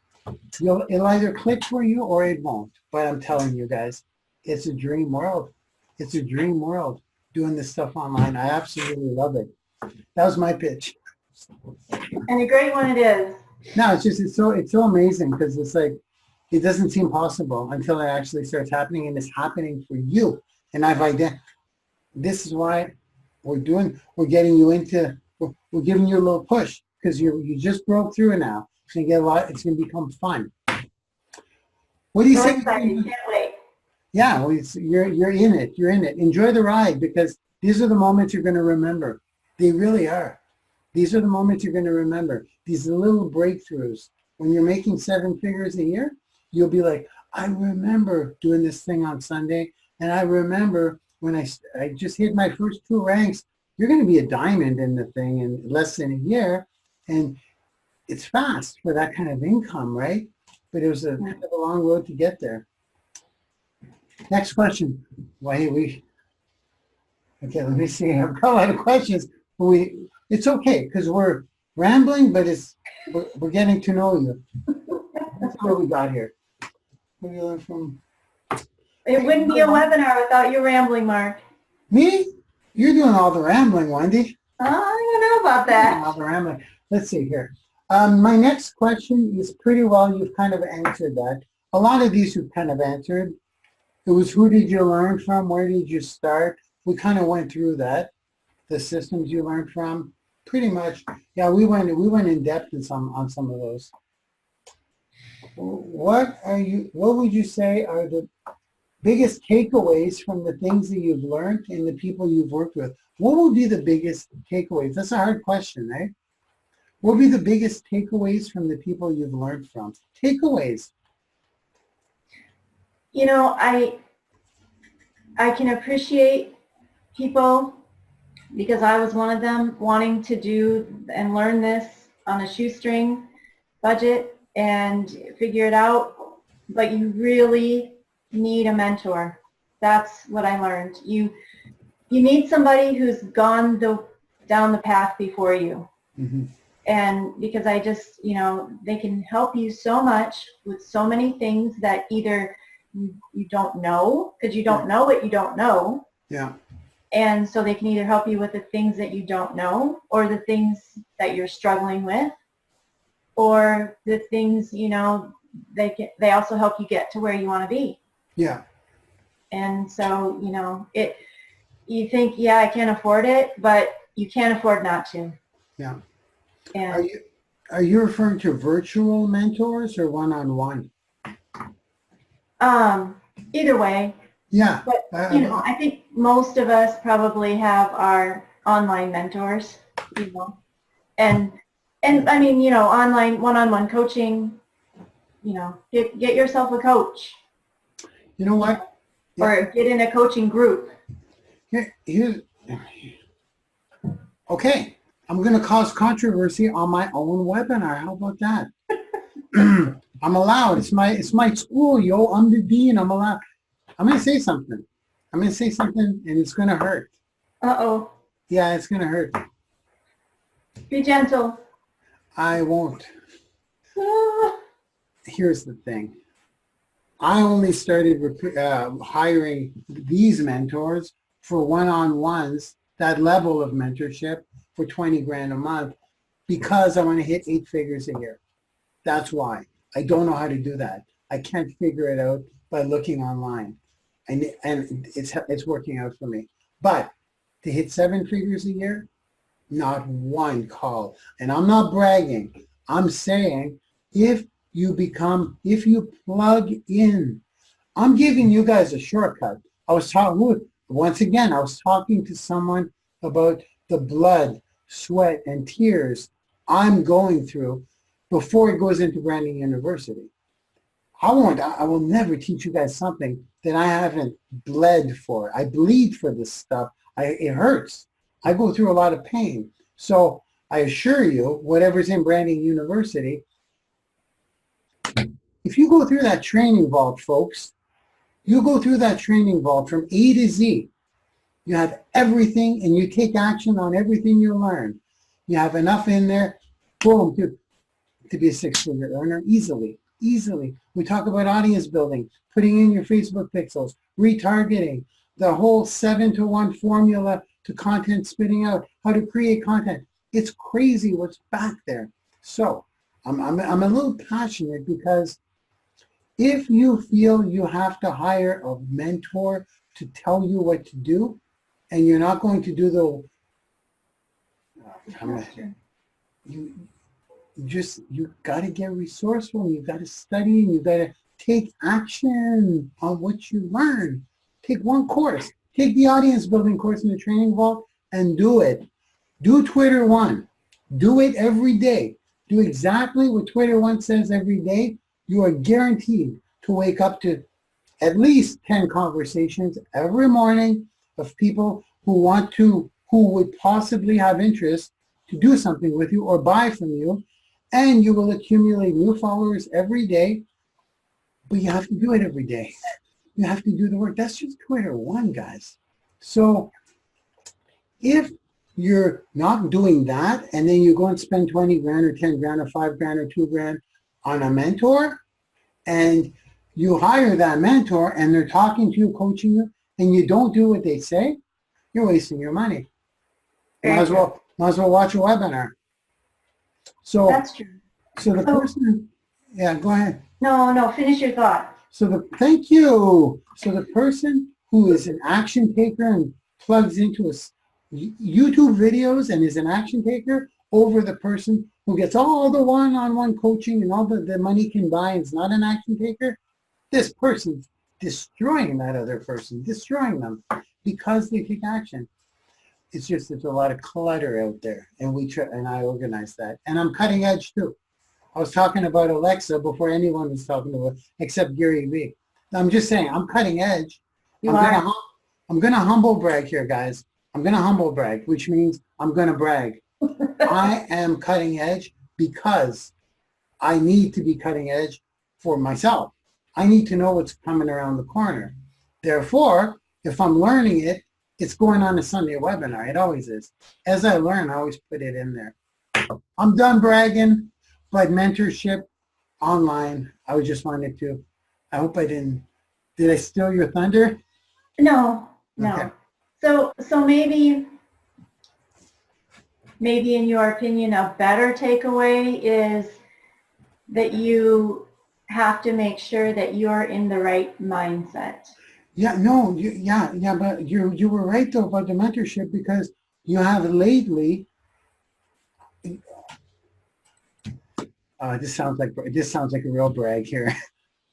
it'll either click for you or it won't. But I'm telling you guys, it's a dream world. It's a dream world doing this stuff online. I absolutely love it. That was my pitch. And a great one it is. No, it's so amazing because it's like, it doesn't seem possible until it actually starts happening, and it's happening for you. And this is why we're getting you into, we're giving you a little push because you just broke through now. It's going to get it's going to become fun. What do you say? Can't wait. Yeah, well, you're in it. You're in it. Enjoy the ride because these are the moments you're going to remember. They really are. These are the moments you're going to remember. These little breakthroughs. When you're making 7 figures a year, you'll be like, I remember doing this thing on Sunday, and I remember when I just hit my first 2 ranks. You're going to be a diamond in the thing in less than a year, and it's fast for that kind of income, right? But it was a kind of a long road to get there. Next question. Okay, let me see. I've got a lot of questions. It's okay because we're rambling, but we're getting to know you. That's what we got here. Where do you learn from? It wouldn't be a webinar without you rambling, Marc. Me? You're doing all the rambling, Wendy. I don't know about that. All the rambling. Let's see here. My next question is pretty well, you've kind of answered that. A lot of these you've kind of answered. It was who did you learn from? Where did you start? We kind of went through that. The systems you learned from. Pretty much. Yeah, we went in depth on some of those. What would you say are the biggest takeaways from the things that you've learned and the people you've worked with? What would be the biggest takeaways? That's a hard question, right? What would be the biggest takeaways from the people you've learned from? Takeaways. You know, I can appreciate people because I was one of them wanting to do and learn this on a shoestring budget and figure it out, but you really need a mentor. That's what I learned. You need somebody who's gone down the path before you. Mm-hmm. And because they can help you so much with so many things that either you don't know, because you don't know what you don't know. Yeah. And so they can either help you with the things that you don't know, or the things that you're struggling with, or the things, they also help you get to where you want to be. Yeah. And so, you think, yeah, I can't afford it, but you can't afford not to. Yeah. And Are you referring to virtual mentors or one-on-one? either way. Yeah. But, I think most of us probably have our online mentors, and I mean, online one-on-one coaching, get yourself a coach. You know what? Or get in a coaching group. Okay, I'm going to cause controversy on my own webinar. How about that? I'm allowed. It's my school, yo. I'm the dean. I'm allowed. I'm going to say something. I'm going to say something, and it's going to hurt. Uh-oh. Yeah, it's going to hurt. Be gentle. I won't. Here's the thing. I only started hiring these mentors for one-on-ones, that level of mentorship, for 20 grand a month, because I want to hit 8 figures a year. That's why. I don't know how to do that. I can't figure it out by looking online. And it's working out for me. But to hit 7 figures a year, not one call. And I'm not bragging. I'm saying if you plug in, I'm giving you guys a shortcut. I was talking to someone about the blood, sweat, and tears I'm going through before it goes into Branding University. I will never teach you guys something that I haven't bled for. I bleed for this stuff. It hurts. I go through a lot of pain. So I assure you, whatever's in Branding University, if you go through that training vault, folks, you go through that training vault from A to Z. You have everything, and you take action on everything you learn. You have enough in there, boom, to be a 6-figure earner easily. We talk about audience building, putting in your Facebook pixels, retargeting, the whole 7-to-1 formula to content spitting out, how to create content. It's crazy what's back there. So I'm a little passionate because if you feel you have to hire a mentor to tell you what to do, and you're not going to do you got to get resourceful, and you got to study, and you got to take action on what you learn. Take one course. Take the audience building course in the training vault and do it. Do Twitter One. Do it every day. Do exactly what Twitter One says every day. You are guaranteed to wake up to at least 10 conversations every morning of people who would possibly have interest to do something with you or buy from you, and you will accumulate new followers every day, but you have to do it every day. You have to do the work. That's just Twitter One, guys. So if you're not doing that, and then you go and spend 20 grand or 10 grand or 5 grand or 2 grand on a mentor, and you hire that mentor and they're talking to you, coaching you, and you don't do what they say, you're wasting your money. Might as well watch a webinar. So that's true. So the person, yeah, go ahead. No, finish your thought. Thank you. So the person who is an action taker and plugs into YouTube videos and is an action taker over the person who gets all the one-on-one coaching and all the money can buy and is not an action taker, this person's destroying that other person, destroying them because they take action. It's just there's a lot of clutter out there, and I organize that. And I'm cutting edge too. I was talking about Alexa before anyone was talking about, except Gary Vee. I'm just saying, I'm cutting edge. I'm gonna humble brag here, guys. I'm gonna humble brag, which means I'm gonna brag. I am cutting edge because I need to be cutting edge for myself. I need to know what's coming around the corner. Therefore, if I'm learning it, it's going on a Sunday webinar. It always is. As I learn, I always put it in there. I'm done bragging, but mentorship online, I just wanted to, I hope I didn't Did I steal your thunder? No, no. Okay. So maybe in your opinion, a better takeaway is that you have to make sure that you're in the right mindset. Yeah, no, but you were right though about the mentorship, because you have lately. This sounds like a real brag here.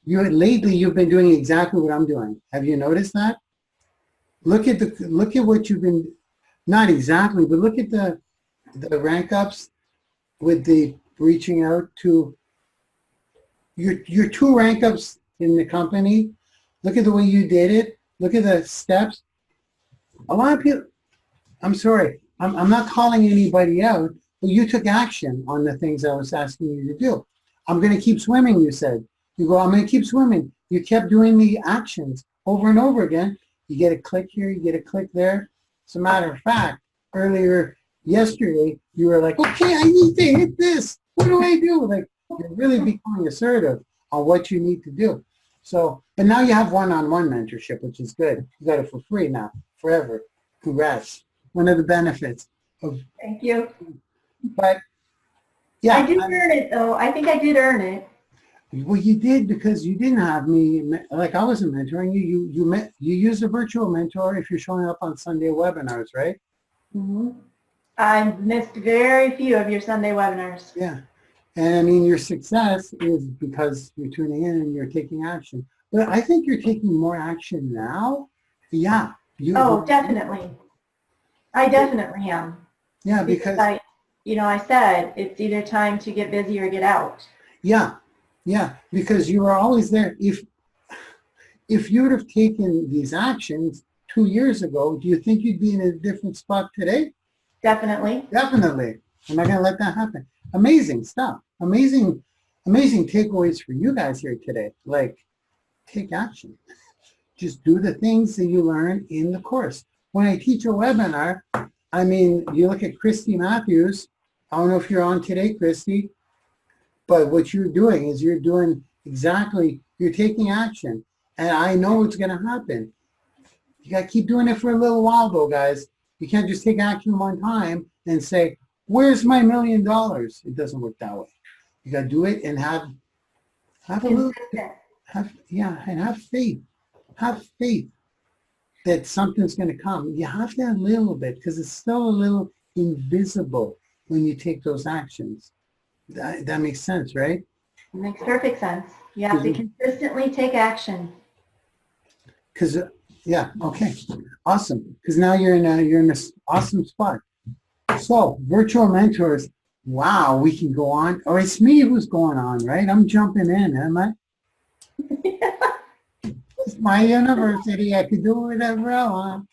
You've been doing exactly what I'm doing. Have you noticed that? Look at what you've been, not exactly, but look at the rank ups with the reaching out to your two rank ups in the company. Look at the way you did it. Look at the steps. A lot of people, I'm sorry, I'm not calling anybody out, but you took action on the things I was asking you to do. I'm going to keep swimming, you said. You go, I'm going to keep swimming. You kept doing the actions over and over again. You get a click here, you get a click there. As a matter of fact, earlier yesterday, you were like, okay, I need to hit this. What do I do? Like, you're really becoming assertive on what you need to do. So, but now you have one-on-one mentorship, which is good. You got it for free now, forever. Congrats. One of the benefits of. Thank you. But yeah, I did earn it though. I think I did earn it. Well, you did, because you didn't have me, like I wasn't mentoring you. You used a virtual mentor if you're showing up on Sunday webinars, right? Mm-hmm. I missed very few of your Sunday webinars. Yeah. And I mean, your success is because you're tuning in and you're taking action. But I think you're taking more action now. Yeah. Oh, definitely. I definitely am. Yeah, because I said it's either time to get busy or get out. Yeah, because you were always there. If you would have taken these actions 2 years ago, do you think you'd be in a different spot today? Definitely. Definitely. I'm not going to let that happen. Amazing stuff. Amazing takeaways for you guys here today. Like, take action. Just do the things that you learn in the course. When I teach a webinar, I mean, you look at Christy Matthews. I don't know if you're on today, Christy, but what you're doing is you're taking action. And I know what's going to happen. You got to keep doing it for a little while, though, guys. You can't just take action one time and say, where's my $1 million? It doesn't work that way. You got to do it and have a little, and have faith. Have faith that something's going to come. You have to have a little bit, because it's still a little invisible when you take those actions. That makes sense, right? It makes perfect sense. You have to consistently take action. Because, okay, awesome. Because now you're in this awesome spot. So, virtual mentors. Wow, we can go on. Oh, it's me who's going on, right? I'm jumping in, am I? It's my university. I can do whatever I want.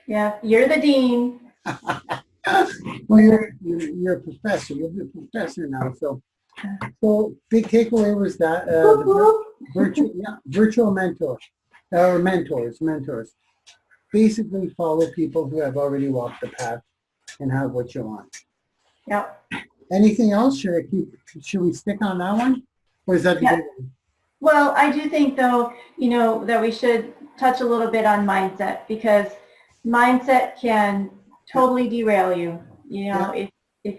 Yeah, you're the dean. Well, you're a professor. You'll be a professor now. So big takeaway was that virtual mentor or mentors. Basically, follow people who have already walked the path and have what you want. Yep. Anything else? Should we stick on that one, or is that the good one? Well, I do think, though, that we should touch a little bit on mindset, because mindset can totally derail you. If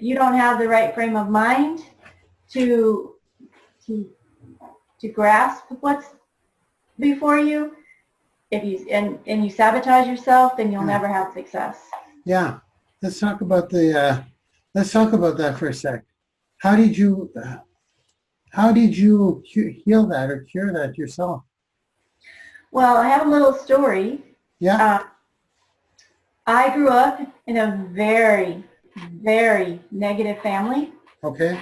you don't have the right frame of mind to grasp what's before you, if you sabotage yourself, then you'll never have success. Yeah, let's talk about that for a sec. How did you heal that or cure that yourself? Well, I have a little story. Yeah. I grew up in a very, very negative family. Okay.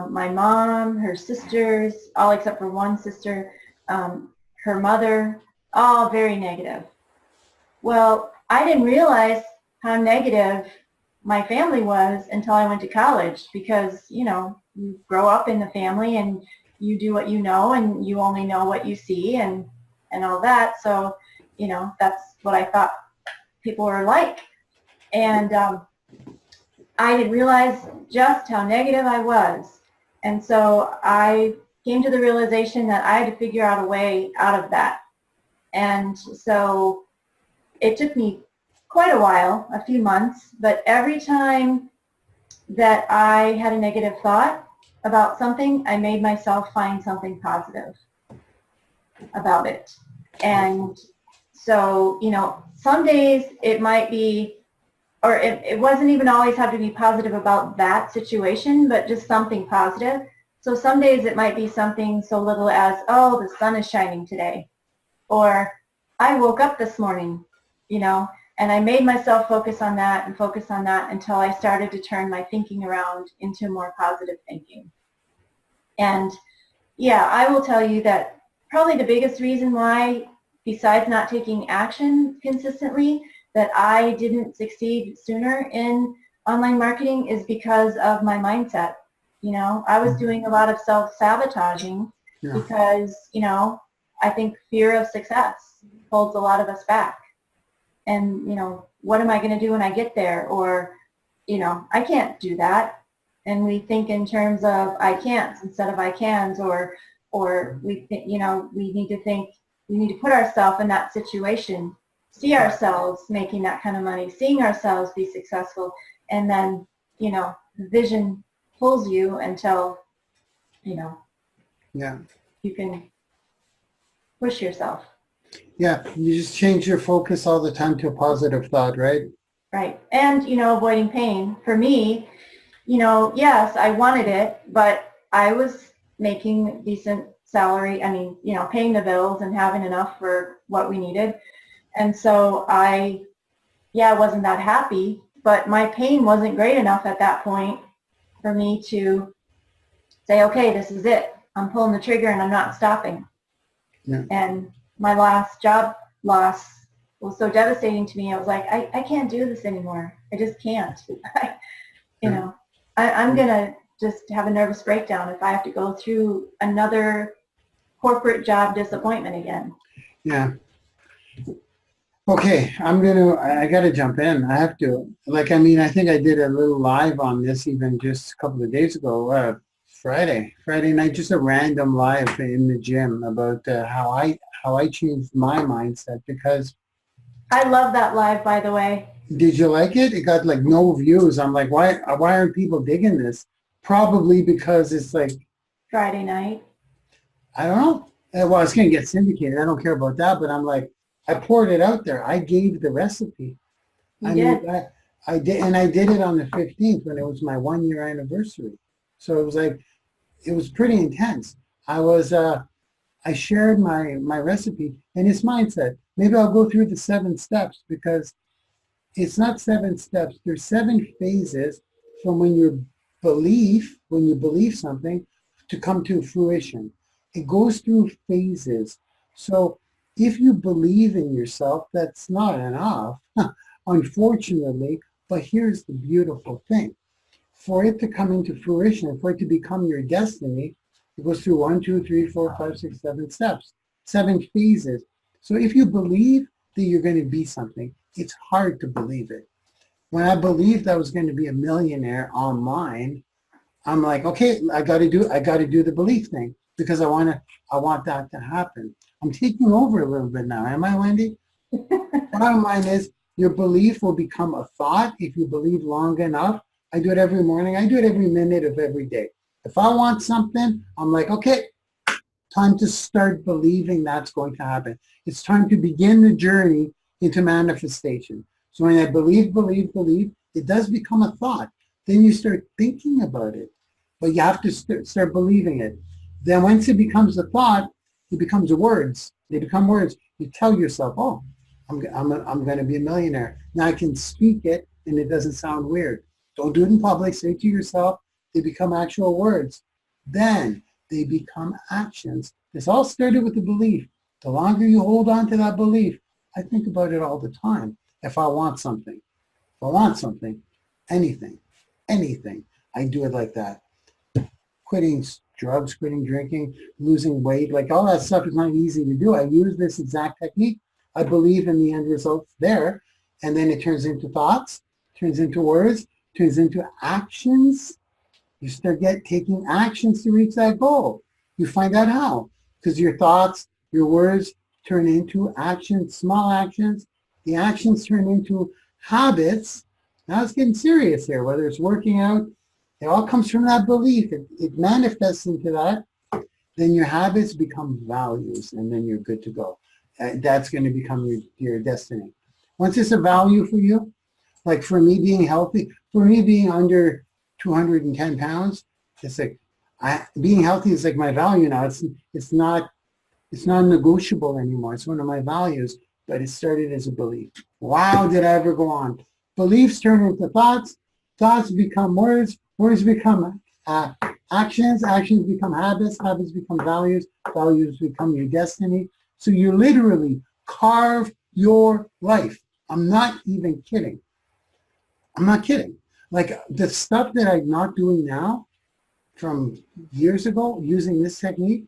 My mom, her sisters, all except for one sister, her mother, all very negative. Well, I didn't realize how negative my family was until I went to college, because, you grow up in the family and you do what you know, and you only know what you see and all that. So, that's what I thought people were like. And I didn't realize just how negative I was. And so I came to the realization that I had to figure out a way out of that. And so it took me quite a while, a few months, but every time that I had a negative thought about something, I made myself find something positive about it. And so, you know, some days it might be, or it wasn't even always have to be positive about that situation, but just something positive. So some days it might be something so little as, oh, the sun is shining today, or I woke up this morning, you know, and I made myself focus on that and focus on that until I started to turn my thinking around into more positive thinking. And yeah, I will tell you that probably the biggest reason why, besides not taking action consistently, that I didn't succeed sooner in online marketing is because of my mindset. You know, I was doing a lot of self-sabotaging because, you know, I think fear of success holds a lot of us back. And, you know, what am I going to do when I get there? Or, you know, I can't do that. And we think in terms of I can't instead of I cans, or we think, you know, we need to put ourselves in that situation, see ourselves making that kind of money, seeing ourselves be successful, and then, you know, the vision pulls you until, you know, you can push yourself. Yeah, you just change your focus all the time to a positive thought, right? Right. And, you know, avoiding pain. For me, you know, yes, I wanted it, but I was making decent salary. I mean, you know, paying the bills and having enough for what we needed. And so I wasn't that happy, but my pain wasn't great enough at that point for me to say, okay, this is it. I'm pulling the trigger and I'm not stopping. Yeah. And my last job loss was so devastating to me. I was like, I can't do this anymore. I just can't. You know, I'm going to just have a nervous breakdown if I have to go through another corporate job disappointment again. Yeah. Okay, I got to jump in. I have to. Like, I mean, I think I did a little live on this even just a couple of days ago, Friday night, just a random live in the gym about how I changed my mindset, because I love that live, by the way. Did you like it? It got like no views. I'm like, why aren't people digging this? Probably because it's like Friday night. I don't know. Well, it's going to get syndicated. I don't care about that, but I'm like, I poured it out there. I gave the recipe. You did. I did, and I did it on the 15th when it was my 1-year anniversary. So it was like, it was pretty intense. I shared my recipe and it's mindset. Maybe I'll go through the 7 steps, because it's not 7 steps. There's 7 phases from when you believe something to come to fruition. It goes through phases. So if you believe in yourself, that's not enough, unfortunately. But here's the beautiful thing. For it to come into fruition, for it to become your destiny, it goes through 1, 2, 3, 4, 5, 6, 7 steps, 7 phases. So if you believe that you're going to be something, it's hard to believe it. When I believed I was going to be a millionaire online, I'm like, okay, I got to do the belief thing, because I want that to happen. I'm taking over a little bit now. Am I, Wendy? Bottom line is, your belief will become a thought if you believe long enough. I do it every morning. I do it every minute of every day. If I want something, I'm like, okay, time to start believing that's going to happen. It's time to begin the journey into manifestation. So when I believe, it does become a thought. Then you start thinking about it, but you have to start believing it. Then once it becomes a thought, it becomes words. They become words. You tell yourself, oh, I'm going to be a millionaire. Now I can speak it and it doesn't sound weird. Don't do it in public. Say it to yourself. They become actual words. Then they become actions. This all started with the belief. The longer you hold on to that belief, I think about it all the time. If I want something, anything, I do it like that. Quitting drugs, quitting drinking, losing weight, like all that stuff is not easy to do. I use this exact technique. I believe in the end results there, and then it turns into thoughts, turns into words, turns into actions. You start taking actions to reach that goal. You find out how, because your thoughts, your words, turn into actions, small actions. The actions turn into habits. Now it's getting serious here, whether it's working out, it all comes from that belief. It manifests into that. Then your habits become values, and then you're good to go. That's going to become your destiny. Once it's a value for you, like for me being healthy, for me being under 210 pounds, it's like being healthy is like my value now. It's not negotiable anymore. It's one of my values, but it started as a belief. Wow, did I ever go on? Beliefs turn into thoughts. Thoughts become words. Words become actions. Actions become habits. Habits become values. Values become your destiny. So you literally carve your life. I'm not even kidding. I'm not kidding. Like the stuff that I'm not doing now from years ago using this technique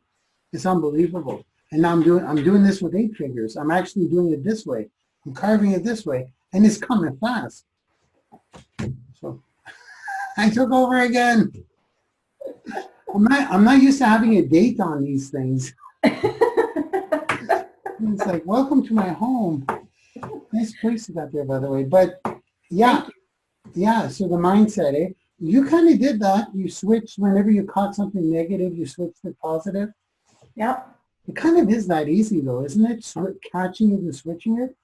is unbelievable. And now I'm doing this with 8 figures. I'm actually doing it this way. I'm carving it this way, and it's coming fast. So I took over again. I'm not used to having a date on these things. It's like, welcome to my home. Nice place you got there, by the way. But yeah, so the mindset, eh? You kind of did that. You switched whenever you caught something negative, you switched to positive. Yep. It kind of is that easy though, isn't it? Catching it and switching it.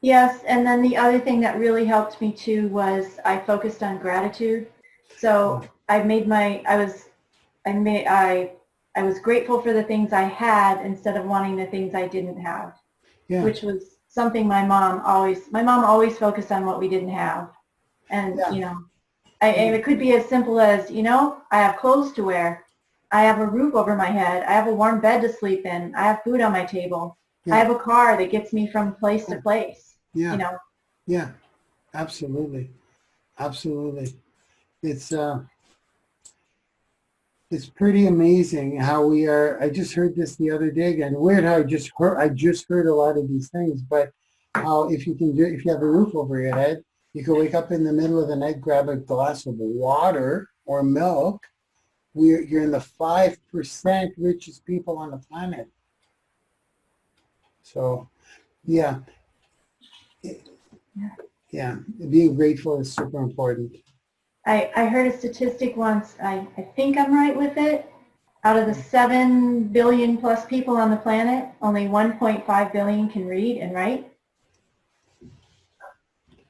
Yes, and then the other thing that really helped me too was I focused on gratitude. So I was grateful for the things I had instead of wanting the things I didn't have, which was something my mom always focused on what we didn't have. And, and it could be as simple as, I have clothes to wear. I have a roof over my head. I have a warm bed to sleep in. I have food on my table. I have a car that gets me from place to place. Yeah. Yeah, absolutely. Absolutely. It's pretty amazing how we are. I just heard this the other day again. Weird how I just heard a lot of these things, but how if you have a roof over your head, you can wake up in the middle of the night, grab a glass of water or milk. You're in the 5% richest people on the planet. So, yeah, being grateful is super important. I heard a statistic once, I think I'm right with it. Out of the 7 billion plus people on the planet, only 1.5 billion can read and write.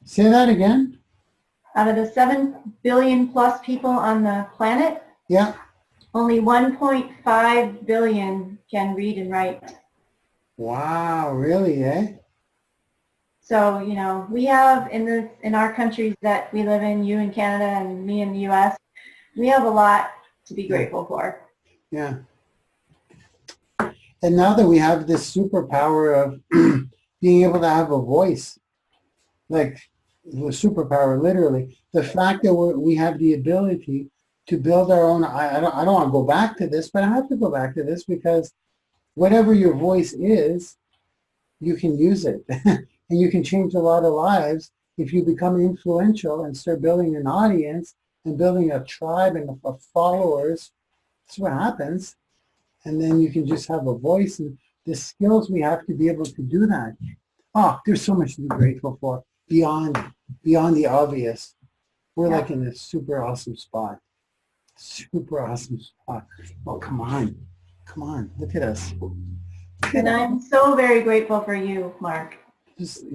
Say that again? Out of the 7 billion plus people on the planet, only 1.5 billion can read and write. Wow, really, eh? So, we have in our countries that we live in, you in Canada and me in the U.S., we have a lot to be grateful for. Yeah. And now that we have this superpower of being able to have a voice, like the superpower, literally, the fact that we have the ability to build our own, I don't want to go back to this, but I have to go back to this because whatever your voice is, you can use it. And you can change a lot of lives if you become influential and start building an audience and building a tribe and of followers. That's what happens. And then you can just have a voice, and the skills we have to be able to do that. Oh, there's so much to be grateful for beyond the obvious. We're like in a super awesome spot. Super awesome spot. Oh, come on. Look at us. And I'm so very grateful for you, Mark.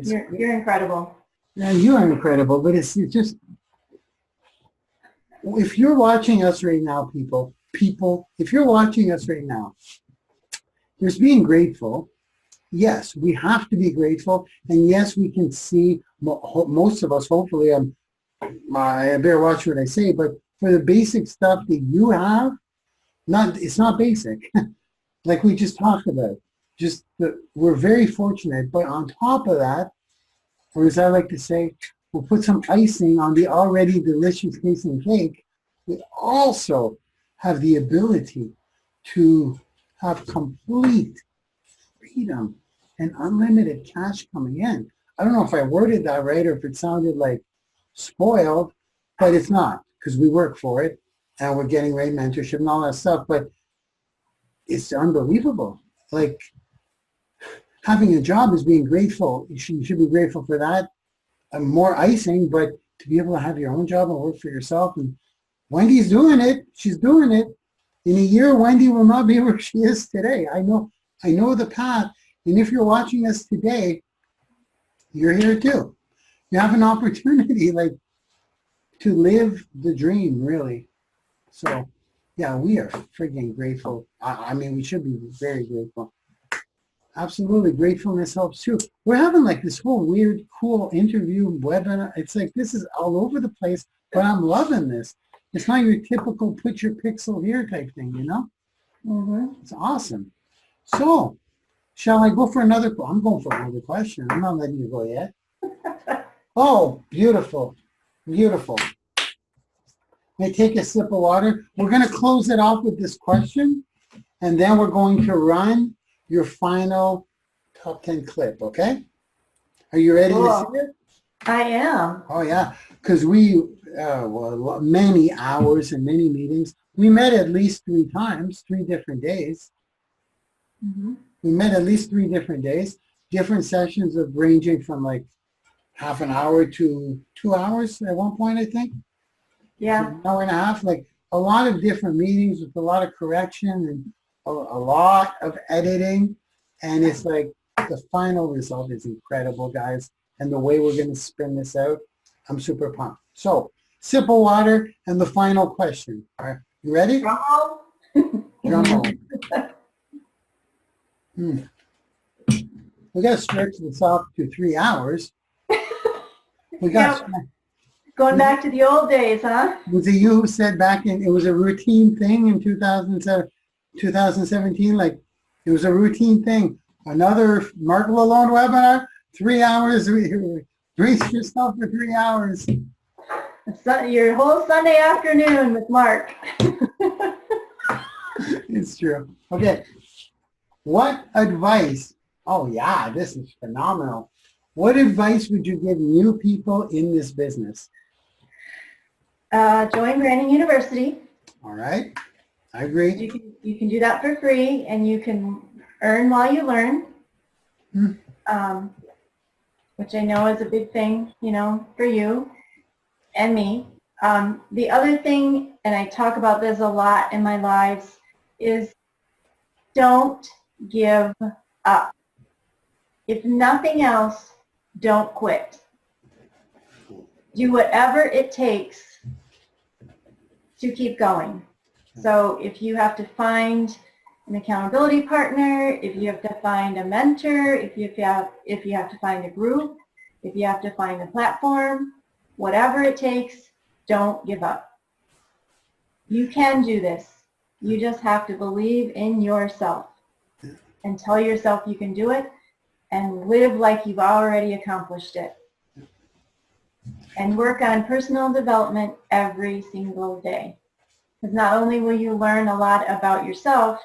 You're incredible. Yeah, you are incredible, but it's just, if you're watching us right now, people, if you're watching us right now, there's being grateful. Yes, we have to be grateful, and yes, we can see, most of us, hopefully, I better watch what I say, but for the basic stuff that you have, it's not basic, like we just talked about. We're very fortunate, but on top of that, or as I like to say, we'll put some icing on the already delicious tasting cake. We also have the ability to have complete freedom and unlimited cash coming in. I don't know if I worded that right or if it sounded like spoiled, but it's not, because we work for it and we're getting right mentorship and all that stuff, but it's unbelievable. Like, having a job is being grateful. You should be grateful for that. More icing, but to be able to have your own job and work for yourself. And Wendy's doing it. She's doing it. In a year, Wendy will not be where she is today. I know the path. And if you're watching us today, you're here too. You have an opportunity to live the dream, really. So, yeah, we are freaking grateful. I mean, we should be very grateful. Absolutely. Gratefulness helps too. We're having this whole weird, cool interview webinar. It's this is all over the place, but I'm loving this. It's not your typical put your pixel here type thing, Mm-hmm. It's awesome. So, shall I go for another? I'm going for another question. I'm not letting you go yet. Oh, beautiful. Beautiful. May I take a sip of water? We're going to close it off with this question, and then we're going to run your final top 10 clip, okay? Are you ready to see it? I am. Oh, yeah, because we, many hours and many meetings. We met at least 3 times, 3 different days. Mm-hmm. We met at least 3 different days, different sessions of ranging from half an hour to 2 hours at one point, I think. Yeah. An hour and a half, a lot of different meetings with a lot of correction and a lot of editing. And it's the final result is incredible, guys. And the way we're going to spin this out, I'm super pumped. So, sip of water and the final question. All right, you ready? Drum roll. Drum roll. We got to stretch this off to 3 hours. We got. Yep. Going back to the old days, huh? Was it you who said it was a routine thing in 2017? It was a routine thing. Another Marc Lalonde webinar, 3 hours. Brace yourself for 3 hours. Your whole Sunday afternoon with Mark. It's true. Okay. What advice? Oh, yeah, this is phenomenal. What advice would you give new people in this business? Join Branding Youniversity. All right. I agree. You can do that for free, and you can earn while you learn, which I know is a big thing, for you and me. The other thing, and I talk about this a lot in my lives, is don't give up. If nothing else, don't quit. Do whatever it takes to keep going. So if you have to find an accountability partner, if you have to find a mentor, if you have to find a group, if you have to find a platform, whatever it takes, don't give up. You can do this. You just have to believe in yourself and tell yourself you can do it and live like you've already accomplished it. And work on personal development every single day. Because not only will you learn a lot about yourself,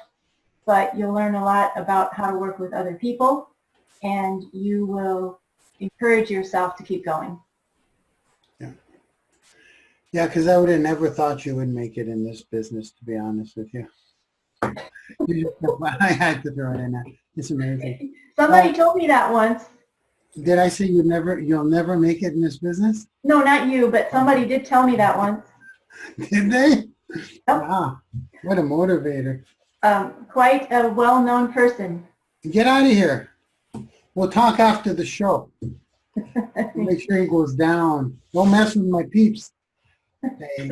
but you'll learn a lot about how to work with other people, and you will encourage yourself to keep going. Yeah, because I would have never thought you would make it in this business, to be honest with you. I had to throw it in there. It's amazing. Somebody told me that once. Did I say you'll never make it in this business? No, not you, but somebody did tell me that once. Did they? Yep. Wow, what a motivator. Quite a well-known person. Get out of here. We'll talk after the show. Make sure he goes down. Don't mess with my peeps. Hey,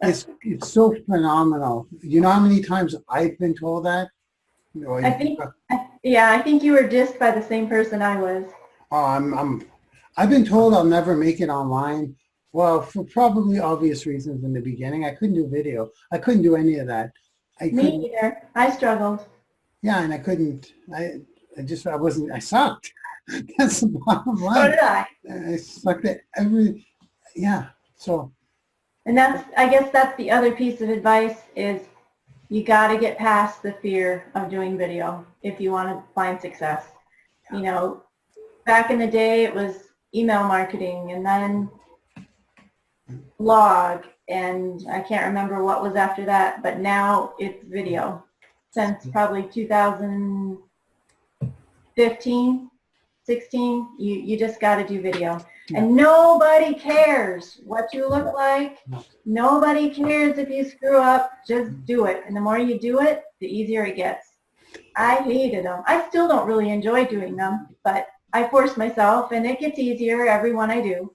it's so phenomenal. You know how many times I've been told that? I think you were dissed by the same person I was. Oh, I've been told I'll never make it online. Well, for probably obvious reasons in the beginning. I couldn't do video. I couldn't do any of that. Me either. I struggled. Yeah, and I couldn't. I sucked. That's the bottom line. So did I. I sucked at yeah. So. And I guess that's the other piece of advice is you got to get past the fear of doing video if you want to find success. Back in the day it was email marketing and then blog, and I can't remember what was after that, but now it's video. Since probably 2000, 15, 16, you just got to do video. And nobody cares what you look like. No. Nobody cares if you screw up. Just do it. And the more you do it, the easier it gets. I hated them. I still don't really enjoy doing them, but I force myself, and it gets easier every one I do.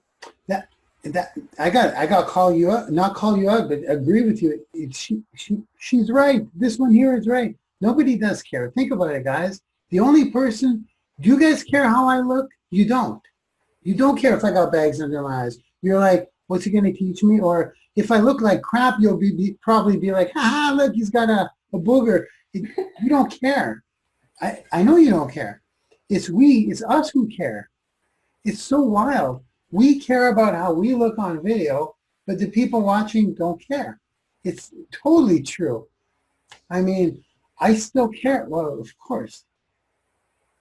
I got to call you out, not call you out, but agree with you. She's right. This one here is right. Nobody does care. Think about it, guys. The only person, do you guys care how I look? You don't. You don't care if I got bags under my eyes. You're like, what's he going to teach me? Or if I look like crap, you'll probably be like, ha, look, he's got a booger. You don't care. I know you don't care. It's us who care. It's so wild. We care about how we look on video, but the people watching don't care. It's totally true. I mean, I still care. Well, of course.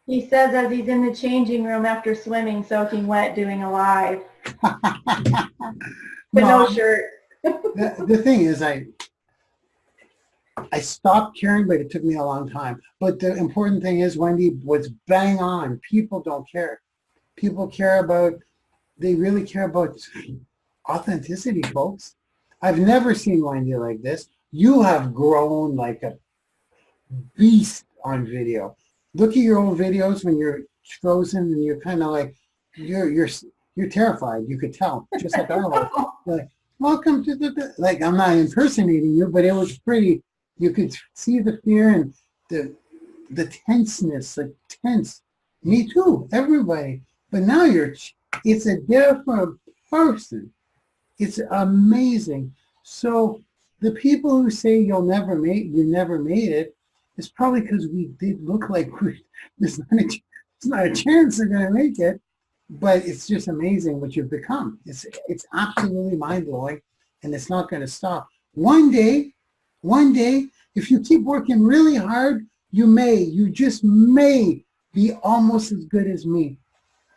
He says as he's in the changing room after swimming, soaking wet, doing a live. But no shirt. The thing is, I stopped caring, but it took me a long time. But the important thing is, Wendy was bang on. People don't care. People care about, they really care about authenticity, folks. I've never seen Wendy like this. You have grown like a beast on video. Look at your old videos when you're frozen and you're kind of like, you're terrified. You could tell, just like I was. Like, welcome to like, I'm not impersonating you, but it was pretty. You could see the fear and the tenseness, like tense. Me too, everybody. But now it's a different person. It's amazing. So the people who say you never made it, it's probably because we did look like there's not a chance they're going to make it. But it's just amazing what you've become. It's absolutely mind-blowing, and it's not going to stop. One day, if you keep working really hard, you just may be almost as good as me.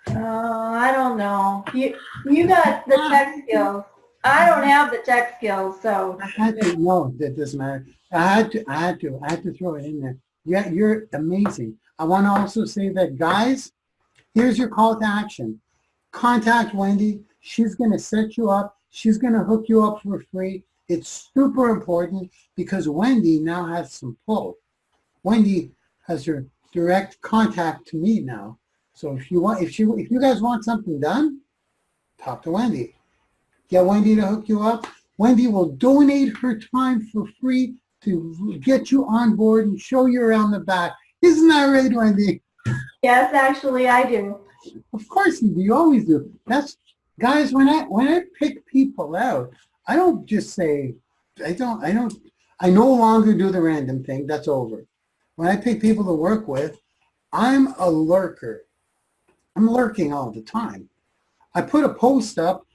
I don't know. You got the tech skills. I don't have the tech skills, so. I had to. No, that doesn't matter. I had to throw it in there. Yeah, you're amazing. I want to also say that, guys, here's your call to action. Contact Wendy. She's going to set you up. She's going to hook you up for free. It's super important because Wendy now has some pull. Wendy has her direct contact to me now. So if you guys want something done, talk to Wendy. Get Wendy to hook you up. Wendy will donate her time for free to get you on board and show you around the back. Isn't that right, Wendy? Yes, actually, I do. Of course you do. You always do. That's, guys, when I pick people out, I don't just say, I no longer do the random thing. That's over. When I pick people to work with, I'm a lurker. I'm lurking all the time. I put a post up.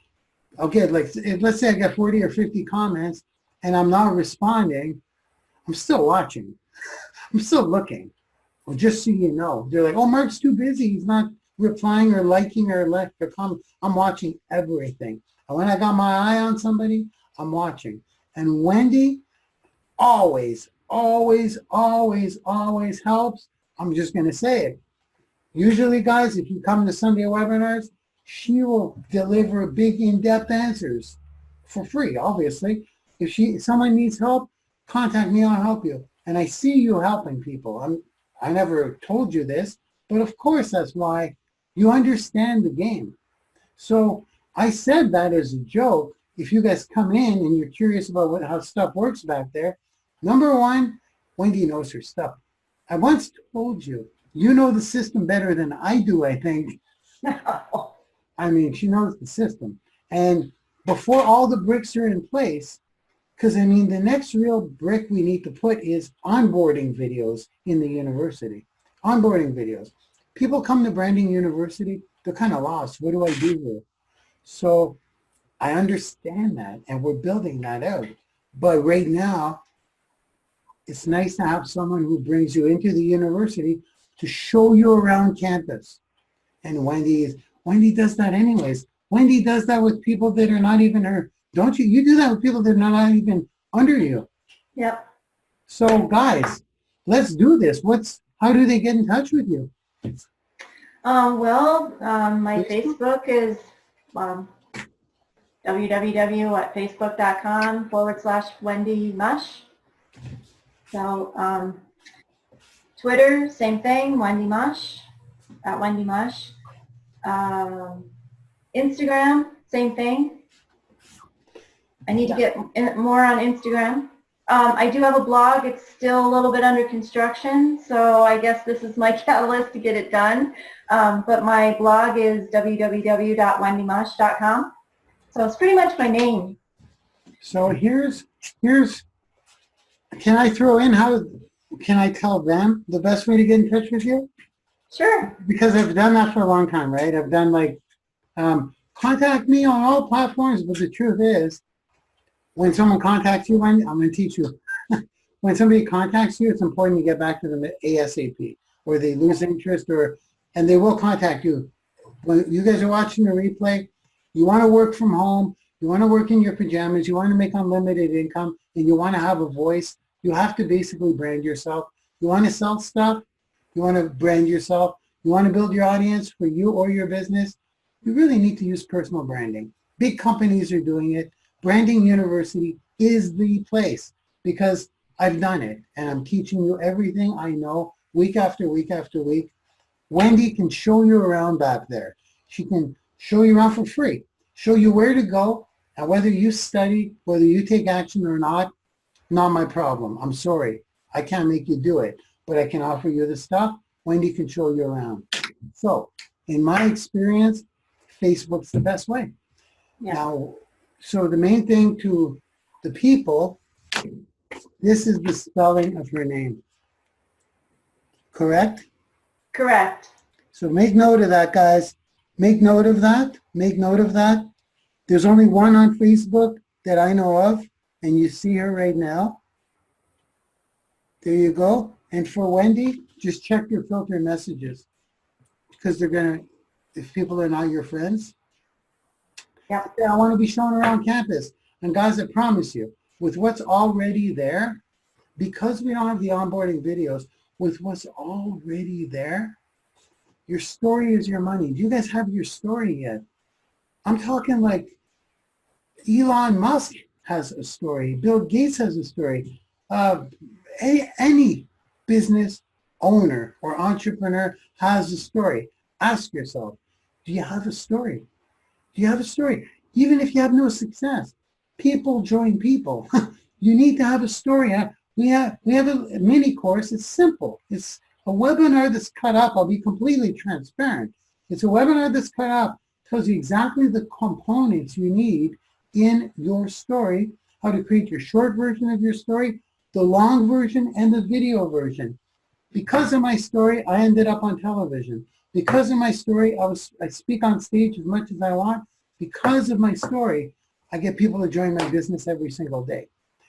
Okay, like let's say I got 40 or 50 comments and I'm not responding. I'm still watching. I'm still looking. Well, just so you know, they're like, oh, Mark's too busy. He's not replying or liking or left or comment. I'm watching everything. And when I got my eye on somebody, I'm watching. And Wendy always, always, always, always helps. I'm just going to say it. Usually, guys, if you come to Sunday webinars, she will deliver big in-depth answers for free, obviously. If someone needs help, contact me, I'll help you. And I see you helping people. I never told you this, but of course that's why you understand the game. So I said that as a joke. If you guys come in and you're curious about how stuff works back there, number one, Wendy knows her stuff. I once told you, you know the system better than I do, I think. I mean, she knows the system. And before all the bricks are in place, because I mean, the next real brick we need to put is onboarding videos in the university. Onboarding videos. People come to Branding University, they're kind of lost. What do I do here? So I understand that, and we're building that out. But right now, it's nice to have someone who brings you into the university to show you around campus. And Wendy does that anyways. Wendy does that with people that are not even her. Don't you? You do that with people that are not even under you. Yep. So guys, let's do this. How do they get in touch with you? My Facebook is www.facebook.com/Wendy Musch. So Twitter, same thing, Wendy Musch, at Wendy Musch. Instagram, same thing. I need to get more on Instagram. I do have a blog. It's still a little bit under construction, so I guess this is my catalyst to get it done. But my blog is www.wendymusch.com. So it's pretty much my name. So here's, can I throw in how, can I tell them the best way to get in touch with you? Sure. Because I've done that for a long time, right? I've done like, contact me on all platforms, but the truth is, when someone contacts you, I'm going to teach you. When somebody contacts you, it's important to get back to them ASAP, or they lose interest, and they will contact you. When you guys are watching the replay, you want to work from home, you want to work in your pajamas, you want to make unlimited income, and you want to have a voice, you have to basically brand yourself. You want to sell stuff, you want to brand yourself, you want to build your audience for you or your business, you really need to use personal branding. Big companies are doing it. Branding YOUniversity is the place because I've done it and I'm teaching you everything I know week after week after week. Wendy can show you around back there. She can show you around for free, show you where to go, and whether you study, whether you take action or not my problem. I'm sorry. I can't make you do it, but I can offer you the stuff. Wendy can show you around. So in my experience, Facebook's the best way. Yeah. Now, so the main thing to the people, this is the spelling of her name. Correct? Correct. So make note of that, guys. Make note of that. Make note of that. There's only one on Facebook that I know of, and you see her right now. There you go. And for Wendy, just check your filter messages because they're going to, if people are not your friends. Yep. I want to be shown around campus. And guys, I promise you, with what's already there, because we don't have the onboarding videos, with what's already there, your story is your money. Do you guys have your story yet? I'm talking like Elon Musk has a story. Bill Gates has a story. Any business owner or entrepreneur has a story. Ask yourself, do you have a story? Do you have a story? Even if you have no success, people join people. You need to have a story. We have a mini course. It's simple. It's a webinar that's cut up. I'll be completely transparent. It's a webinar that's cut up. Tells you exactly the components you need in your story, how to create your short version of your story, the long version, and the video version. Because of my story, I ended up on television. Because of my story, I speak on stage as much as I want. Because of my story, I get people to join my business every single day.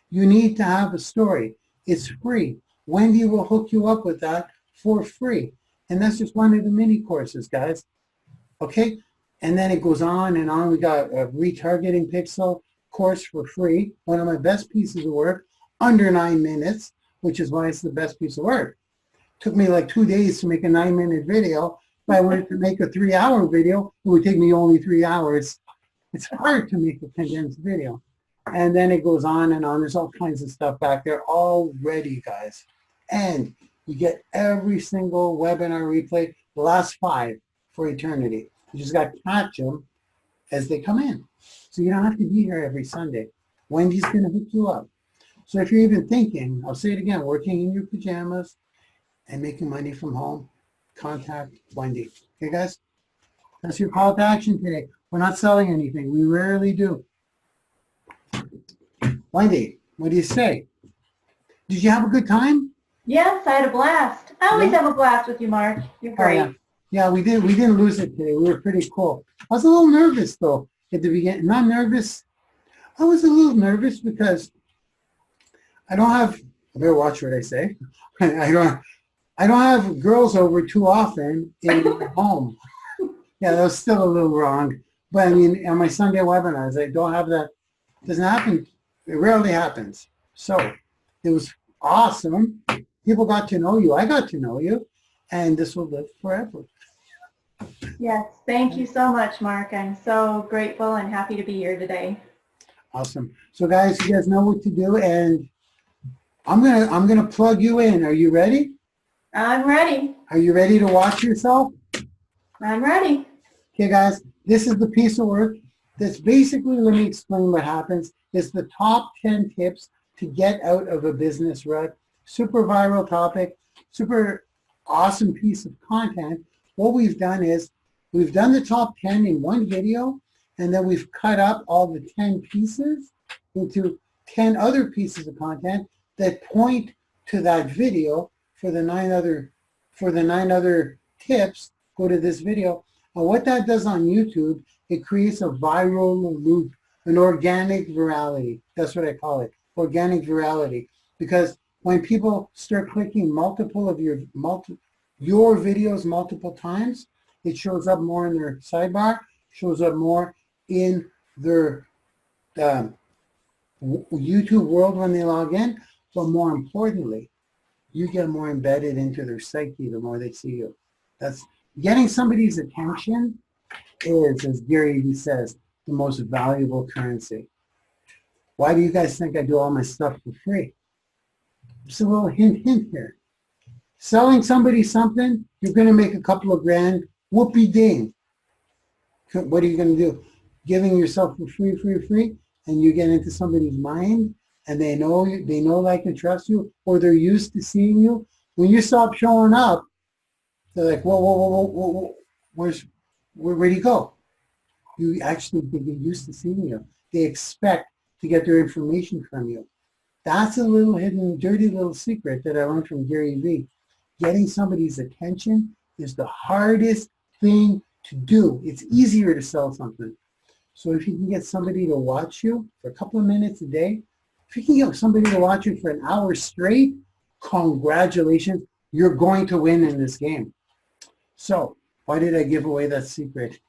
You need to have a story. It's free. Wendy will hook you up with that for free. And that's just one of the mini courses, guys. Okay? And then it goes on and on. We got a retargeting pixel course for free. One of my best pieces of work, under 9 minutes, which is why it's the best piece of work. Took me like 2 days to make a 9-minute video. If I wanted to make a 3-hour video, it would take me only 3 hours. It's hard to make a condensed video. And then it goes on and on. There's all kinds of stuff back there already, guys. And you get every single webinar replay, the last 5 for eternity. You just got to catch them as they come in. So you don't have to be here every Sunday. Wendy's going to hook you up. So if you're even thinking, I'll say it again, working in your pajamas and making money from home, contact Wendy. Okay, guys? That's your call to action today. We're not selling anything. We rarely do. Wendy, what do you say? Did you have a good time? Yes, I had a blast. I always have a blast with you, Mark. You're great. Oh, yeah. Yeah, we did. We didn't lose it today. We were pretty cool. I was a little nervous though at the beginning. Not nervous. I was a little nervous because I don't have. I better watch what I say. I don't have girls over too often in my home. Yeah, that was still a little wrong. But I mean, on my Sunday webinars, I don't have that. It doesn't happen. It rarely happens. So it was awesome. People got to know you. I got to know you. and this will live forever. Yes, thank you so much, Mark. I'm so grateful and happy to be here today. Awesome. So guys, you guys know what to do, and I'm gonna plug you in. Are you ready? I'm ready. Are you ready to watch yourself? I'm ready. Okay, guys, this is the piece of work. That's basically, let me explain what happens. It's the top 10 tips to get out of a business rut. Super viral topic, super awesome piece of content. What we've done is we've done the top 10 in one video, and then we've cut up all the 10 pieces into 10 other pieces of content that point to that video for the 9 other tips. Go to this video. And what that does on YouTube, it creates a viral loop, an organic virality. That's what I call it, organic virality. Because when people start clicking multiple of your videos multiple times, it shows up more in their sidebar, shows up more in their YouTube world when they log in. But more importantly, you get more embedded into their psyche the more they see you. That's getting somebody's attention is, as Gary Vee says, the most valuable currency. Why do you guys think I do all my stuff for free? Just a little hint here. Selling somebody something, you're going to make a couple of grand. Whoopee ding. What are you going to do? Giving yourself for free, and you get into somebody's mind, and they know you, they know, like, and trust you, or they're used to seeing you. When you stop showing up, they're like, whoa, where'd he go? You actually get used to seeing you. They expect to get their information from you. That's a little hidden, dirty little secret that I learned from Gary Vee. Getting somebody's attention is the hardest thing to do. It's easier to sell something. So if you can get somebody to watch you for a couple of minutes a day, if you can get somebody to watch you for an hour straight, congratulations, you're going to win in this game. So why did I give away that secret?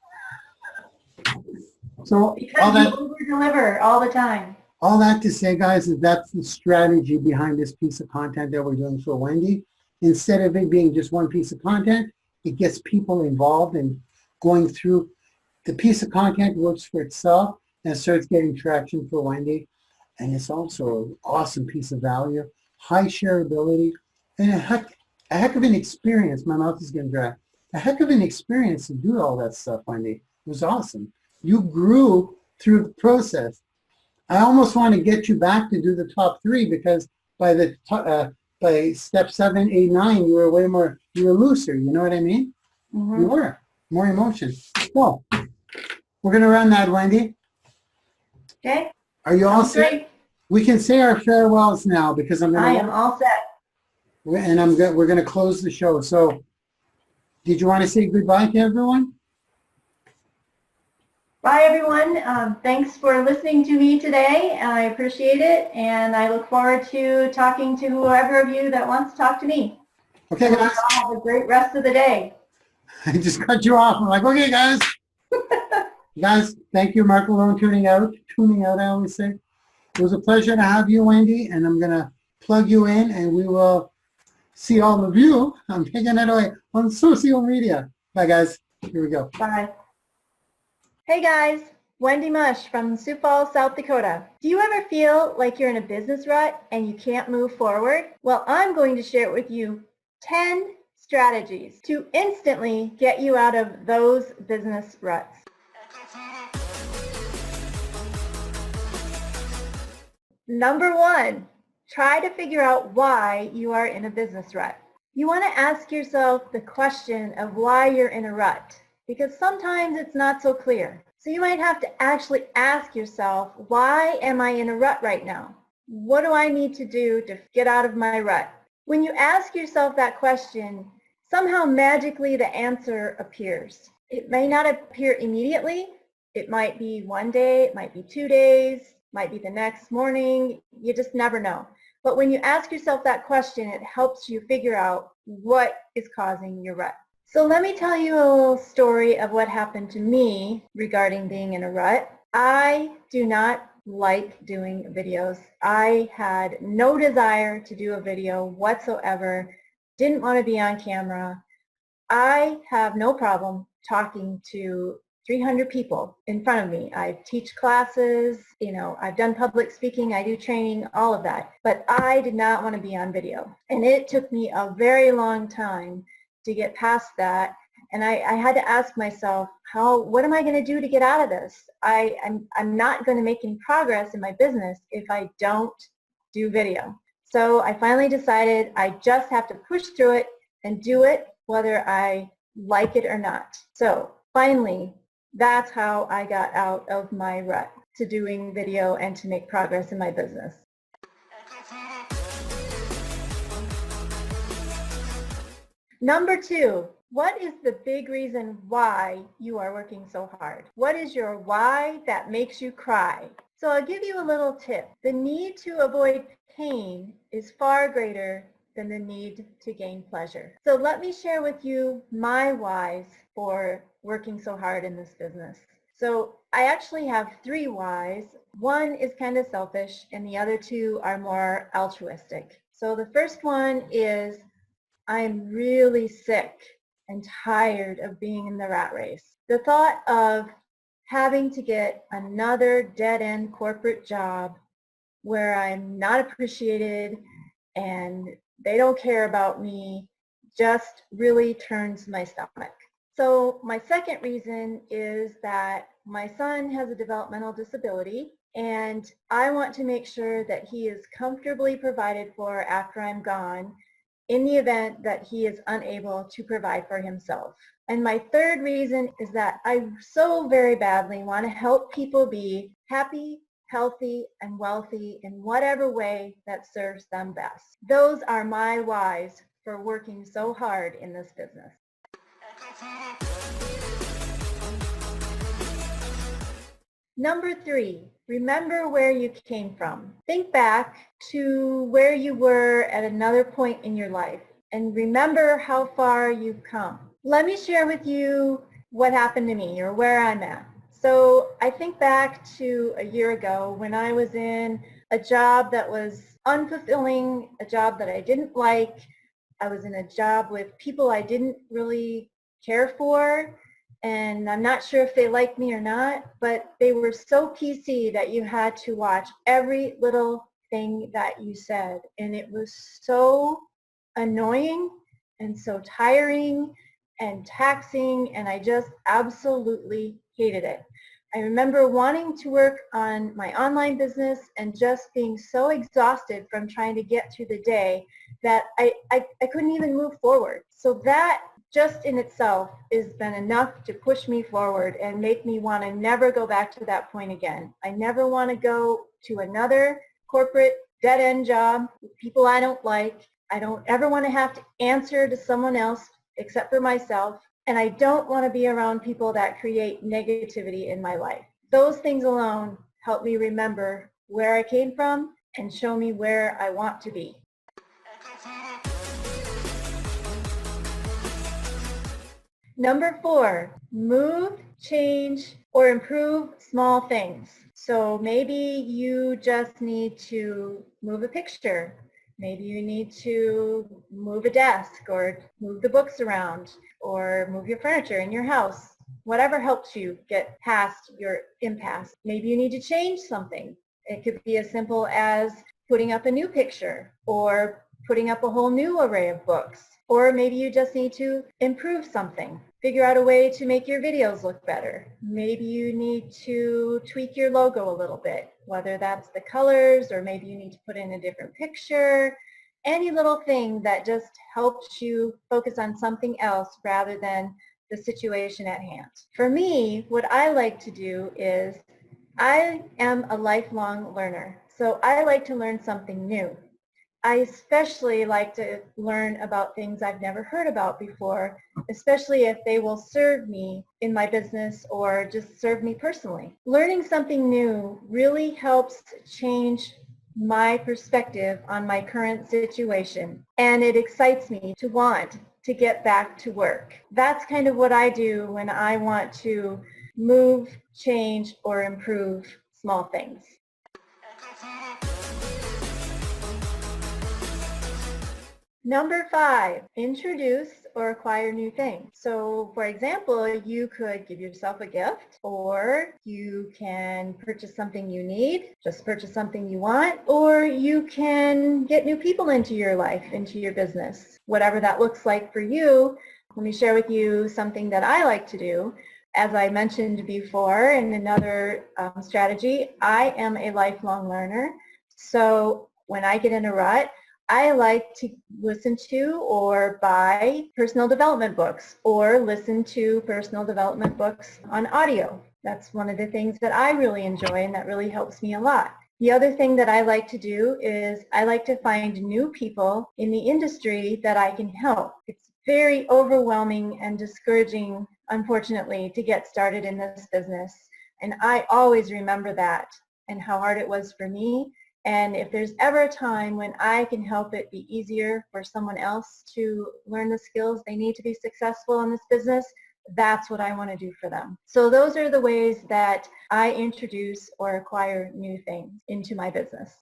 So Because you over-deliver all the time. All that to say, guys, is that's the strategy behind this piece of content that we're doing for Wendy. Instead of it being just one piece of content, it gets people involved in going through. The piece of content works for itself and starts getting traction for Wendy. And it's also an awesome piece of value, high shareability, and a heck of an experience. My mouth is getting dry. A heck of an experience to do all that stuff, Wendy. It was awesome. You grew through the process. I almost want to get you back to do the top 3 because by step 7, 8, 9, you were way more, you were looser. You know what I mean? Mm-hmm. You were more emotion. So we're going to run that, Wendy. Okay. Are you all set? Great. We can say our farewells now because I am all set. And we're going to close the show. So did you want to say goodbye to everyone? Bye, everyone. Thanks for listening to me today. I appreciate it, and I look forward to talking to whoever of you that wants to talk to me. Okay, guys. Have a great rest of the day. I just cut you off. I'm like, okay, guys. Guys, thank you, Marc Lalonde, tuning out, I always say. It was a pleasure to have you, Wendy, and I'm going to plug you in, and we will see all of you. I'm taking it away on social media. Bye, guys. Here we go. Bye. Hey guys, Wendy Musch from Sioux Falls, South Dakota. Do you ever feel like you're in a business rut and you can't move forward? Well, I'm going to share with you 10 strategies to instantly get you out of those business ruts. Number 1, try to figure out why you are in a business rut. You want to ask yourself the question of why you're in a rut, because sometimes it's not so clear. So you might have to actually ask yourself, why am I in a rut right now? What do I need to do to get out of my rut? When you ask yourself that question, somehow magically the answer appears. It may not appear immediately. It might be one day, it might be 2 days, might be the next morning. You just never know. But when you ask yourself that question, it helps you figure out what is causing your rut. So let me tell you a little story of what happened to me regarding being in a rut. I do not like doing videos. I had no desire to do a video whatsoever, didn't want to be on camera. I have no problem talking to 300 people in front of me. I teach classes, I've done public speaking, I do training, all of that. But I did not want to be on video. And it took me a very long time to get past that. And I had to ask myself, what am I going to do to get out of this? I'm not going to make any progress in my business if I don't do video. So I finally decided I just have to push through it and do it whether I like it or not. So finally, that's how I got out of my rut to doing video and to make progress in my business. Number 2, what is the big reason why you are working so hard? What is your why that makes you cry? So I'll give you a little tip. The need to avoid pain is far greater than the need to gain pleasure. So let me share with you my whys for working so hard in this business. So I actually have 3 whys. One is kind of selfish and the other 2 are more altruistic. So the first one is I'm really sick and tired of being in the rat race. The thought of having to get another dead-end corporate job where I'm not appreciated and they don't care about me just really turns my stomach. So my second reason is that my son has a developmental disability and I want to make sure that he is comfortably provided for after I'm gone in the event that he is unable to provide for himself. And my third reason is that I so very badly want to help people be happy, healthy, and wealthy in whatever way that serves them best. Those are my whys for working so hard in this business. Number 3, remember where you came from. Think back to where you were at another point in your life and remember how far you've come. Let me share with you what happened to me or where I'm at. So I think back to a year ago when I was in a job that was unfulfilling, a job that I didn't like. I was in a job with people I didn't really care for. And I'm not sure if they liked me or not, but they were so PC that you had to watch every little thing that you said. And it was so annoying and so tiring and taxing, and I just absolutely hated it. I remember wanting to work on my online business and just being so exhausted from trying to get through the day that I couldn't even move forward. So that just in itself has been enough to push me forward and make me want to never go back to that point again. I never want to go to another corporate dead-end job with people I don't like. I don't ever want to have to answer to someone else except for myself. And I don't want to be around people that create negativity in my life. Those things alone help me remember where I came from and show me where I want to be. Number 4, move, change, or improve small things. So maybe you just need to move a picture. Maybe you need to move a desk or move the books around or move your furniture in your house. Whatever helps you get past your impasse. Maybe you need to change something. It could be as simple as putting up a new picture or putting up a whole new array of books. Or maybe you just need to improve something. Figure out a way to make your videos look better. Maybe you need to tweak your logo a little bit, whether that's the colors or maybe you need to put in a different picture. Any little thing that just helps you focus on something else rather than the situation at hand. For me, what I like to do is I am a lifelong learner, so I like to learn something new. I especially like to learn about things I've never heard about before, especially if they will serve me in my business or just serve me personally. Learning something new really helps change my perspective on my current situation, and it excites me to want to get back to work. That's kind of what I do when I want to move, change, or improve small things. Number 5, introduce or acquire new things. So for example, you could give yourself a gift, or you can purchase something you need, just purchase something you want, or you can get new people into your life, into your business. Whatever that looks like for you, let me share with you something that I like to do. As I mentioned before in another strategy, I am a lifelong learner. So when I get in a rut, I like to listen to or buy personal development books, or listen to personal development books on audio. That's one of the things that I really enjoy, and that really helps me a lot. The other thing that I like to do is I like to find new people in the industry that I can help. It's very overwhelming and discouraging, unfortunately, to get started in this business. And I always remember that and how hard it was for me. And if there's ever a time when I can help it be easier for someone else to learn the skills they need to be successful in this business, that's what I want to do for them. So those are the ways that I introduce or acquire new things into my business.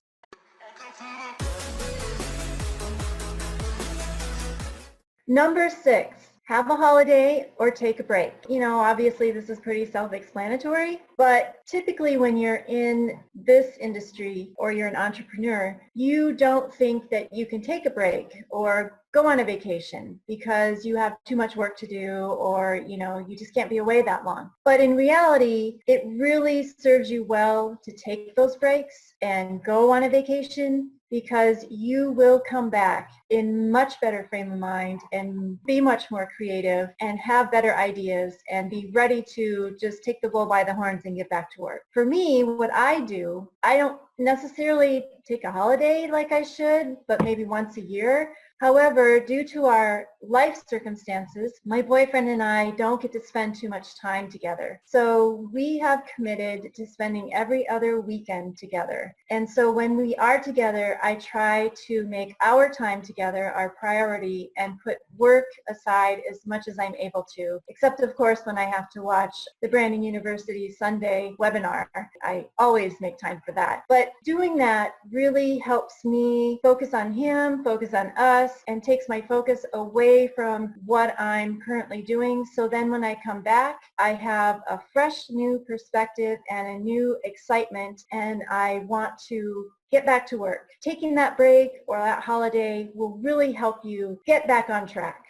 Number 6, have a holiday or take a break. You know, obviously this is pretty self-explanatory, but typically when you're in this industry or you're an entrepreneur, you don't think that you can take a break or go on a vacation because you have too much work to do, or you just can't be away that long. But in reality, it really serves you well to take those breaks and go on a vacation, because you will come back in much better frame of mind and be much more creative and have better ideas and be ready to just take the bull by the horns and get back to work. For me, what I do, I don't necessarily take a holiday like I should, but maybe once a year. However, due to our life circumstances, my boyfriend and I don't get to spend too much time together. So we have committed to spending every other weekend together. And so when we are together, I try to make our time together our priority and put work aside as much as I'm able to, except of course when I have to watch the Branding YOUniversity Sunday webinar. I always make time for that. But doing that really helps me focus on him, focus on us, and takes my focus away from what I'm currently doing. So then when I come back, I have a fresh new perspective and a new excitement, and I want to get back to work. Taking that break or that holiday will really help you get back on track.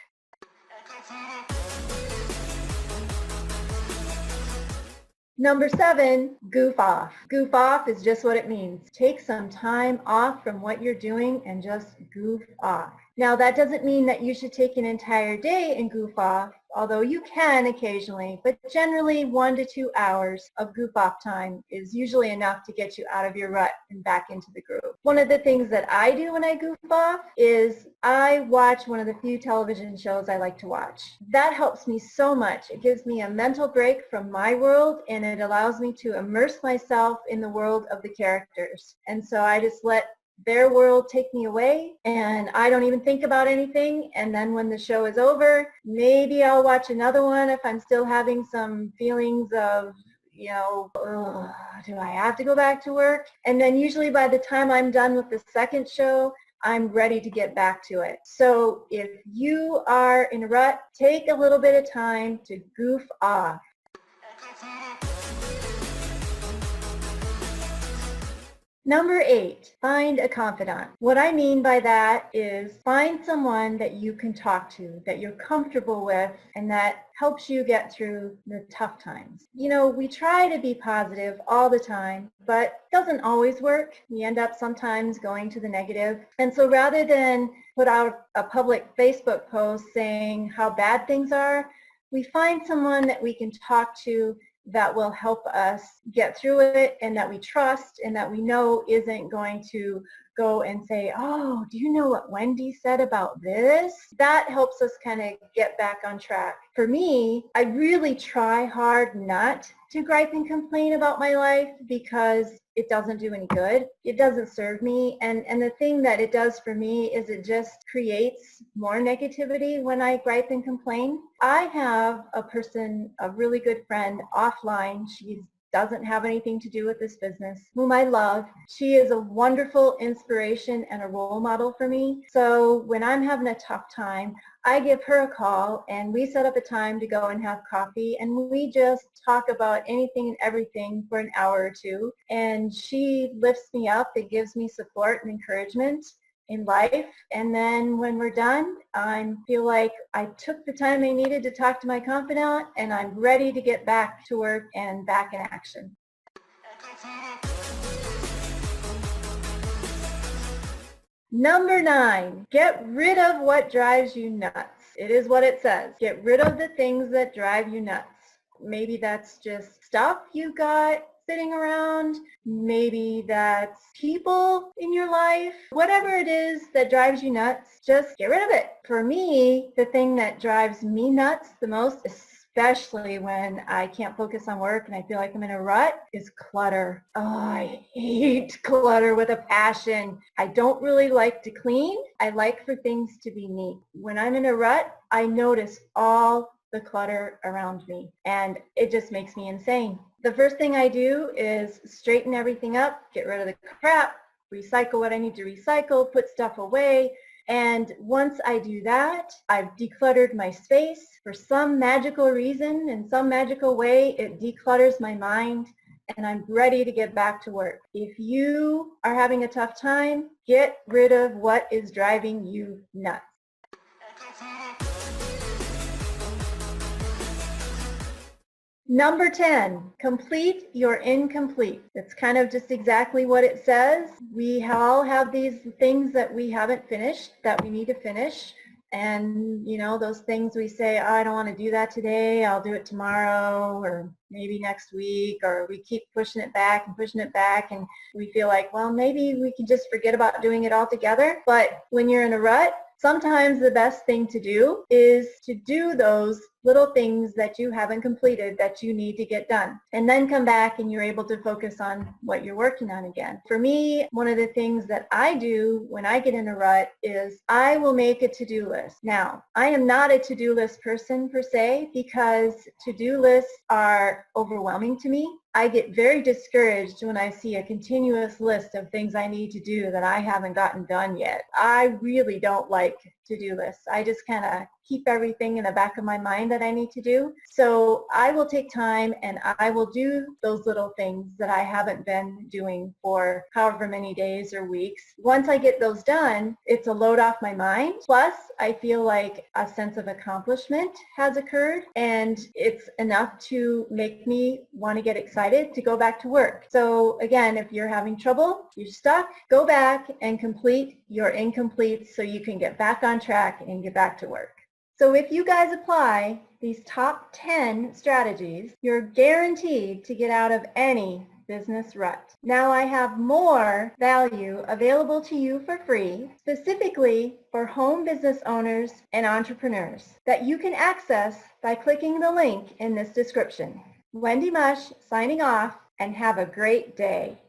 Number 7, goof off. Goof off is just what it means. Take some time off from what you're doing and just goof off. Now that doesn't mean that you should take an entire day and goof off, although you can occasionally, but generally 1 to 2 hours of goof off time is usually enough to get you out of your rut and back into the groove. One of the things that I do when I goof off is I watch one of the few television shows I like to watch. That helps me so much. It gives me a mental break from my world, and it allows me to immerse myself in the world of the characters. And so I just let their world take me away, and I don't even think about anything. And then when the show is over, maybe I'll watch another one if I'm still having some feelings of, do I have to go back to work? And then usually by the time I'm done with the second show, I'm ready to get back to it. So if you are in a rut, take a little bit of time to goof off. Number 8, find a confidant. What I mean by that is find someone that you can talk to, that you're comfortable with, and that helps you get through the tough times. We try to be positive all the time, but it doesn't always work. We end up sometimes going to the negative. And so rather than put out a public Facebook post saying how bad things are, we find someone that we can talk to that will help us get through it, and that we trust and that we know isn't going to go and say, oh, do you know what Wendy said about this? That helps us kind of get back on track. For me, I really try hard not to gripe and complain about my life, because it doesn't do any good. It doesn't serve me. And the thing that it does for me is it just creates more negativity when I gripe and complain. I have a really good friend offline. She's doesn't have anything to do with this business, whom I love. She is a wonderful inspiration and a role model for me. So when I'm having a tough time, I give her a call and we set up a time to go and have coffee, and we just talk about anything and everything for an hour or two. And she lifts me up. It gives me support and encouragement in life. And then when we're done, I feel like I took the time I needed to talk to my confidant, and I'm ready to get back to work and back in action. Number 9, get rid of what drives you nuts. It is what it says. Get rid of the things that drive you nuts. Maybe that's just stuff you got sitting around. Maybe that's people in your life. Whatever it is that drives you nuts, just get rid of it. For me, the thing that drives me nuts the most, especially when I can't focus on work and I feel like I'm in a rut, is clutter. Oh, I hate clutter with a passion. I don't really like to clean. I like for things to be neat. When I'm in a rut, I notice all the clutter around me, and it just makes me insane. The first thing I do is straighten everything up, get rid of the crap, recycle what I need to recycle, put stuff away. And once I do that, I've decluttered my space. For some magical reason, in some magical way, it declutters my mind, and I'm ready to get back to work. If you are having a tough time, get rid of what is driving you nuts. Number 10, complete your incomplete. It's kind of just exactly what it says. We all have these things that we haven't finished, that we need to finish. And, you know, those things we say, oh, I don't want to do that today, I'll do it tomorrow, or maybe next week, or we keep pushing it back, and we feel like, well, maybe we can just forget about doing it altogether. But when you're in a rut, sometimes the best thing to do is to do those little things that you haven't completed that you need to get done, and then come back and you're able to focus on what you're working on again. For me, one of the things that I do when I get in a rut is I will make a to-do list. Now, I am not a to-do list person per se, because to-do lists are overwhelming to me. I get very discouraged when I see a continuous list of things I need to do that I haven't gotten done yet. I really don't like to-do lists. I just kind of keep everything in the back of my mind that I need to do. So I will take time and I will do those little things that I haven't been doing for however many days or weeks. Once I get those done, it's a load off my mind. Plus, I feel like a sense of accomplishment has occurred, and it's enough to make me want to get excited to go back to work. So again, if you're having trouble, you're stuck, go back and complete your incomplete so you can get back on track and get back to work. So if you guys apply these top 10 strategies, you're guaranteed to get out of any business rut. Now I have more value available to you for free, specifically for home business owners and entrepreneurs, that you can access by clicking the link in this description. Wendy Musch signing off, and have a great day.